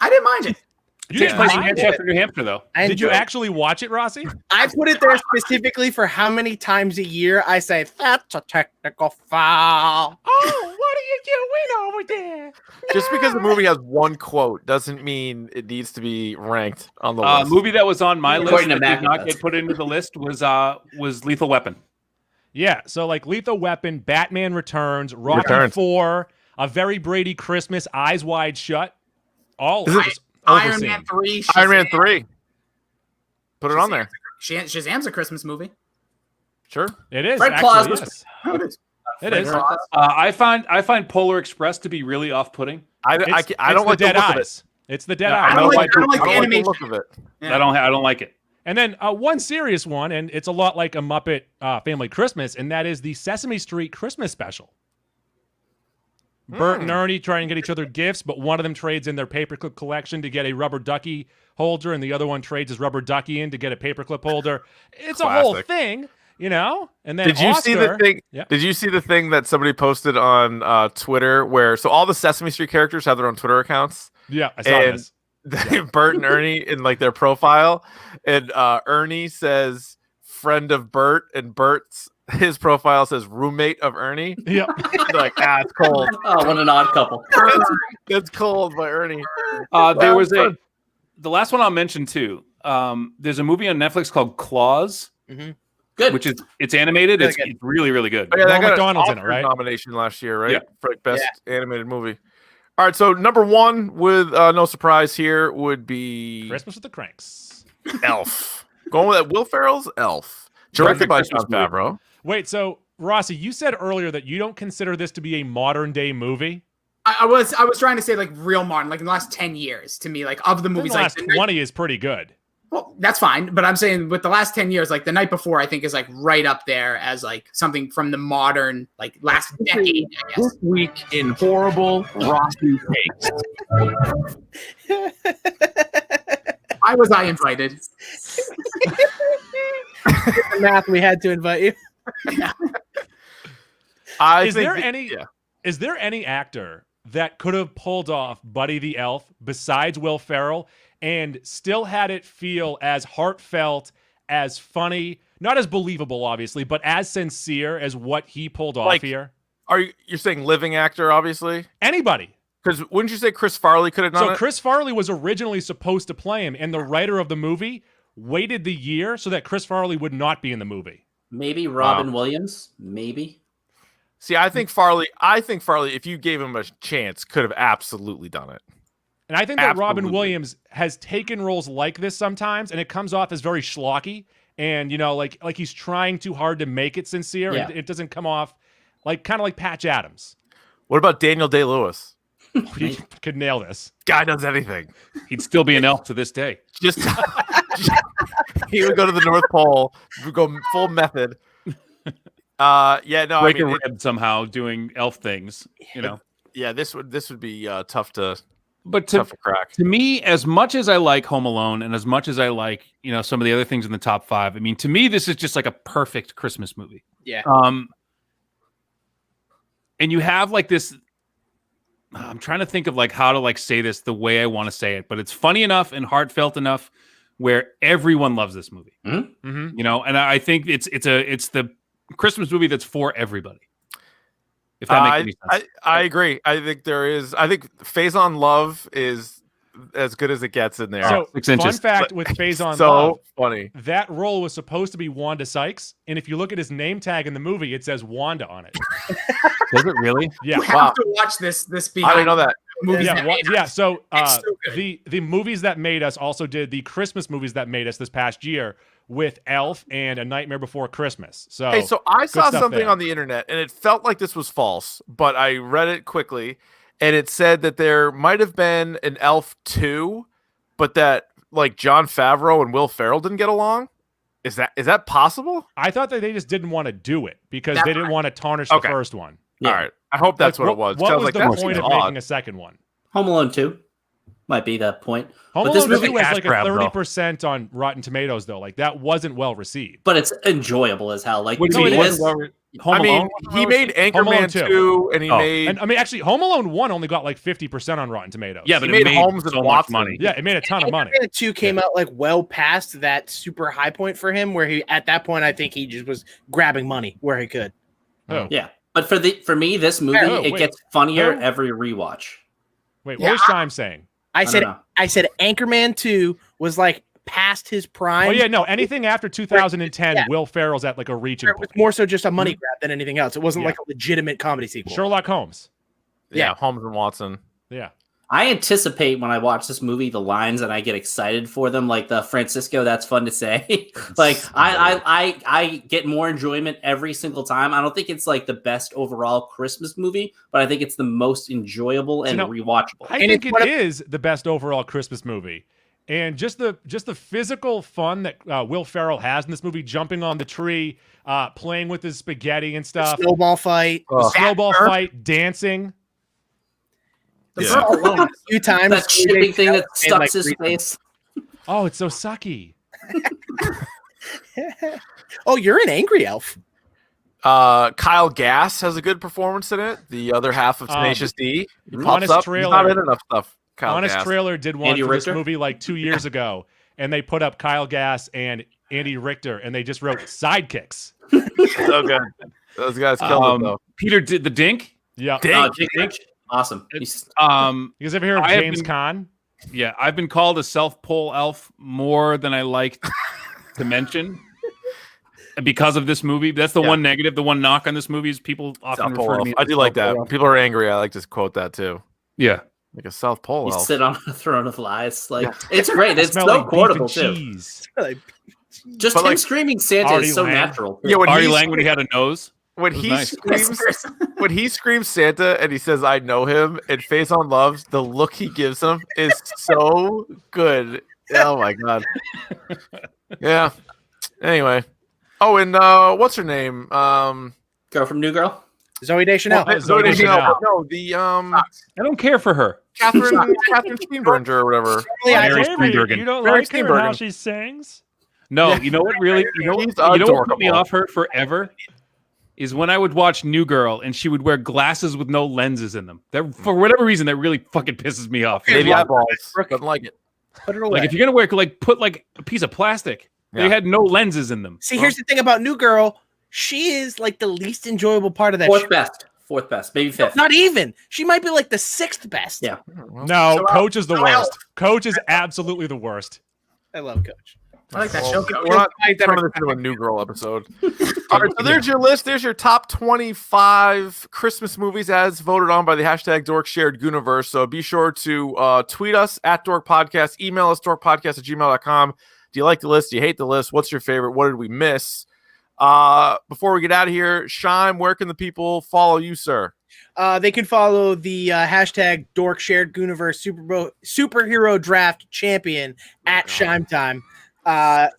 I didn't mind it. It takes place in Manchester, New Hampshire, though. Did you actually watch it, Rossi? I put it there specifically for how many times a year I say, that's a technical foul. Oh, what are you doing over there? Just because the movie has one quote doesn't mean it needs to be ranked on the list. Movie that was on my list that did not get put into the list was Lethal Weapon. Yeah, so like Lethal Weapon, Batman Returns, Rocky IV, A Very Brady Christmas, Eyes Wide Shut. All Iron Man 3. Iron Man 3. Put it on there. Shazam's a Christmas movie. Sure. It is. Fred Claus. It is. I find Polar Express to be really off-putting. I don't like the look of it. It's the dead eyes. I don't like the animation. Look of it. Yeah. I don't like it. And then one serious one, and it's a lot like a Muppet Family Christmas, and that is the Sesame Street Christmas special. Bert and Ernie try and get each other gifts, but one of them trades in their paperclip collection to get a rubber ducky holder, and the other one trades his rubber ducky in to get a paperclip holder. It's a whole thing, you know. And then did you see the thing? Yep. Did you see the thing that somebody posted on Twitter where all the Sesame Street characters have their own Twitter accounts? Yeah, I saw this. Bert and Ernie in like their profile, and Ernie says friend of Bert, and his profile says roommate of Ernie. Yeah. Like, it's cold. Oh, what an odd couple. It's cold by Ernie. There was the last one I'll mention too. There's a movie on Netflix called Claws. Mm-hmm. Good. Which it's animated. It's really, really good. Oh, yeah, that got McDonald's in it, right? Nomination last year, right? Yeah. For best animated movie. All right, so number one, with no surprise here, would be Christmas with the Cranks. Elf. Going with that, Will Ferrell's Elf, directed by Jon Favreau. Wait, so Rossi, you said earlier that you don't consider this to be a modern day movie. I was trying to say like real modern, like in the last 10 years to me, like of the movies. The last 20 is pretty good. Well, that's fine, but I'm saying with the last 10 years, like The Night Before, I think is like right up there as like something from the modern, like last decade, I guess. This week in horrible Rossi takes. I was I invited? The math, we had to invite you. Is there any actor that could have pulled off Buddy the Elf besides Will Ferrell and still had it feel as heartfelt, as funny, not as believable, obviously, but as sincere as what he pulled off here? You're saying living actor, obviously? Anybody. Because wouldn't you say Chris Farley could have done it? So Chris Farley was originally supposed to play him, and the writer of the movie waited the year so that Chris Farley would not be in the movie. Maybe Robin Williams. Maybe. See, I think Farley, if you gave him a chance, could have absolutely done it. And I think that Robin Williams has taken roles like this sometimes, and it comes off as very schlocky, and like he's trying too hard to make it sincere. Yeah. It doesn't come off kind of like Patch Adams. What about Daniel Day-Lewis? He could nail this. Guy does anything. He'd still be an elf to this day. He would go to the North Pole, go full method. Break a rib somehow doing elf things. Yeah, this would be tough to. But tough to crack. To me, as much as I like Home Alone, and as much as I like some of the other things in the top 5, I mean, to me, this is just like a perfect Christmas movie. Yeah. And you have this. I'm trying to think of how to say this the way I want to say it, but it's funny enough and heartfelt enough where everyone loves this movie. Mm-hmm. And I think it's the Christmas movie that's for everybody. If that makes any sense. I agree. I think Faison Love is as good as it gets in there. So, fun fact with Faison so Love, funny. That role was supposed to be Wanda Sykes, and if you look at his name tag in the movie, it says Wanda on it. Does it really? Yeah. You have to watch this. I didn't know that. So the movies that made us also did the Christmas movies that made us this past year with Elf and A Nightmare Before Christmas. So I saw something on the internet, and it felt like this was false, but I read it quickly. And it said that there might have been an Elf 2, but that Jon Favreau and Will Ferrell didn't get along. Is that possible? I thought that they just didn't want to do it because they didn't want to tarnish the first one. Yeah. All right. I hope that's what it was. What was the point of making a second one? Home Alone 2 might be that point. Home Alone 2 has a 30% on Rotten Tomatoes, though. That wasn't well received. But it's enjoyable as hell. He made Anchorman 2, and he made... actually, Home Alone 1 only got 50% on Rotten Tomatoes. Yeah, but it made Holmes so much money. Yeah, it made a ton of money. Anchorman 2 came out well past that super high point for him, where at that point, I think he just was grabbing money where he could. Oh. Yeah, but for me, this movie, it gets funnier every rewatch. Wait, what was Shime saying? I said Anchorman 2 was past his prime. Oh yeah, no, anything after 2010, Will Ferrell's at a reaching point. It was more so just a money grab than anything else. It wasn't a legitimate comedy sequel. Sherlock Holmes. Yeah, Holmes and Watson. Yeah. I anticipate when I watch this movie the lines and I get excited for them, like the Francisco, that's fun to say. I get more enjoyment every single time. I don't think it's the best overall Christmas movie, but I think it's the most enjoyable and rewatchable. I think it is the best overall Christmas movie. And just the physical fun that Will Ferrell has in this movie, jumping on the tree, playing with his spaghetti and stuff. Snowball fight. Dancing. A few times. That shipping thing that sucks his face. Oh, it's so sucky. Oh, you're an angry elf. Kyle Gass has a good performance in it. The other half of Tenacious D. He pops up. He's not in enough stuff. Honest Trailer did one for this movie 2 years ago, and they put up Kyle Gass and Andy Richter, and they just wrote sidekicks. So good. Those guys killed it, though. Peter did the Dink. Yeah. Dink. Awesome. You guys ever hear of James Caan? Yeah, I've been called a self-pole elf more than I like to mention. Because of this movie. That's the one negative, the one knock on this movie is people often refer to me. I do like that. When people are angry, I like to quote that too. Yeah. Like a South Pole elf. You sit on a throne of lies. It's great. It's so quotable too. Just him screaming Santa is so natural. Yeah, Artie Lang when he had a nose. When he screams Santa and he says I know him and Faison Loves, the look he gives him is so good. Oh my god. Yeah. Anyway. Oh, and what's her name? Girl from New Girl? Zooey Deschanel. Zooey Deschanel. No, the I don't care for her. Catherine Steenburgen or whatever. Mary Steenburgen. You don't like her and how she sings? No, you know what really? You know what put me off her forever is when I would watch New Girl and she would wear glasses with no lenses in them. That for whatever reason that really fucking pisses me off. Maybe eyeballs. Doesn't like it. Put it away. Like if you're gonna wear put like a piece of plastic, they had no lenses in them. See, here's the thing about New Girl. She is like the least enjoyable part of that. Fourth best, maybe fifth. Not even. She might be like the sixth best. Yeah. No, Coach is the worst. Coach is absolutely the worst. I love Coach. I like that show. We're not turning this into a New Girl episode. All right, so there's your list. There's your top 25 Christmas movies as voted on by the hashtag Dork Shared Gooniverse. So be sure to tweet us at Dork Podcast, email us dorkpodcast@gmail.com. Do you like the list? Do you hate the list? What's your favorite? What did we miss? Before we get out of here, Shime, where can the people follow you, sir? They can follow the hashtag Dork Shared Gooniverse Superhero Draft Champion at Shime Time.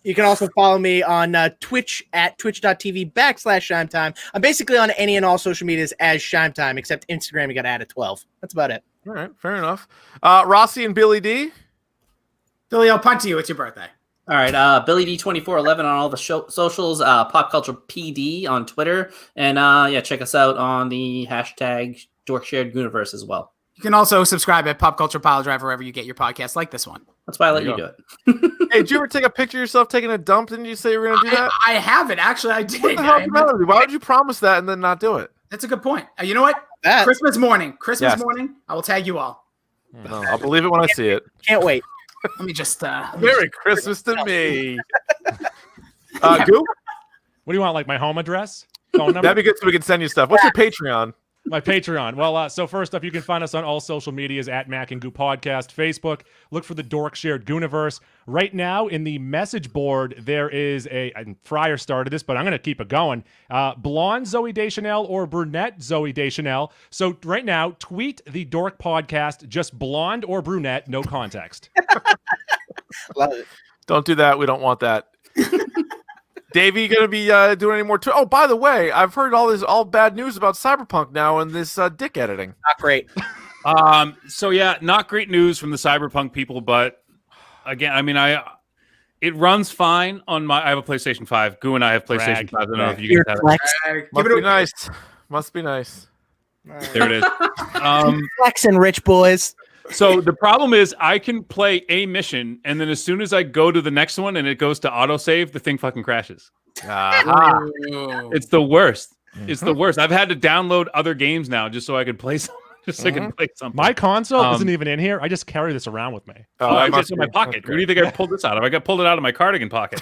You can also follow me on Twitch at twitch.tv/Shime Time. I'm basically on any and all social medias as Shime Time, except Instagram. You got to add a 12. That's about it. All right, fair enough. Rossi and Billy D. Billy, I'll punt to you. It's your birthday. All right, Billy D2411 on all the socials, Pop Culture PD on Twitter, and check us out on the hashtag Dork Shared Gooniverse as well. You can also subscribe at Pop Culture Pile Drive wherever you get your podcasts, like this one. That's why I let you do it. Hey, did you ever take a picture of yourself taking a dump? Didn't you say you were going to do that? I haven't actually. I did. What the hell, Melody? Why would you promise that and then not do it? That's a good point. You know what? Christmas morning, I will tag you all. No, I'll believe it when I see it. Can't wait. Let me just. Merry Christmas to me. Goo? What do you want? Like my home address? Phone number? That'd be good so we can send you stuff. What's your Patreon? My Patreon. Well, so first up, you can find us on all social medias at Mac and Goo Podcast. Facebook, look for the Dork Shared Gooniverse. Right now, in the message board, there is Fryer started this, but I'm going to keep it going. Blonde Zooey Deschanel or brunette Zooey Deschanel. So right now, tweet the Dork Podcast, just blonde or brunette, no context. Love it. Don't do that. We don't want that. Davey, you gonna be doing any more? Oh, by the way, I've heard all bad news about Cyberpunk now and this dick editing. Not great. So yeah, not great news from the Cyberpunk people, but again, I mean, it runs fine on I have a PlayStation 5. Goo and I have PlayStation 5. I don't know if you guys have it. Must be nice. Must be nice. There it is. Flexing, rich boys. So the problem is I can play a mission, and then as soon as I go to the next one and it goes to autosave, the thing fucking crashes. It's the worst. It's the worst. I've had to download other games now just so I can play I can play something. My console isn't even in here. I just carry this around with me. I just in my pocket. Where do you think I pulled this out of? I pulled it out of my cardigan pocket.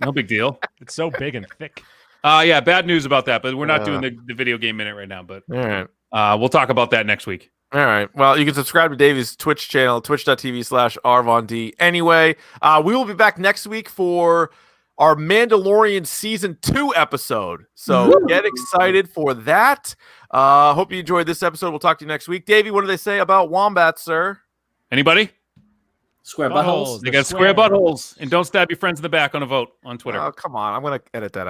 No big deal. It's so big and thick. Yeah, bad news about that, but we're not doing the video game minute right now. But all right. We'll talk about that next week. All right. Well, you can subscribe to Davey's Twitch channel, twitch.tv/RVonD. Anyway, we will be back next week for our Mandalorian Season 2 episode. So get excited for that. Hope you enjoyed this episode. We'll talk to you next week. Davey, what do they say about wombats, sir? Anybody? Square buttholes. They got square buttholes. And don't stab your friends in the back on a vote on Twitter. Oh, come on. I'm going to edit that out.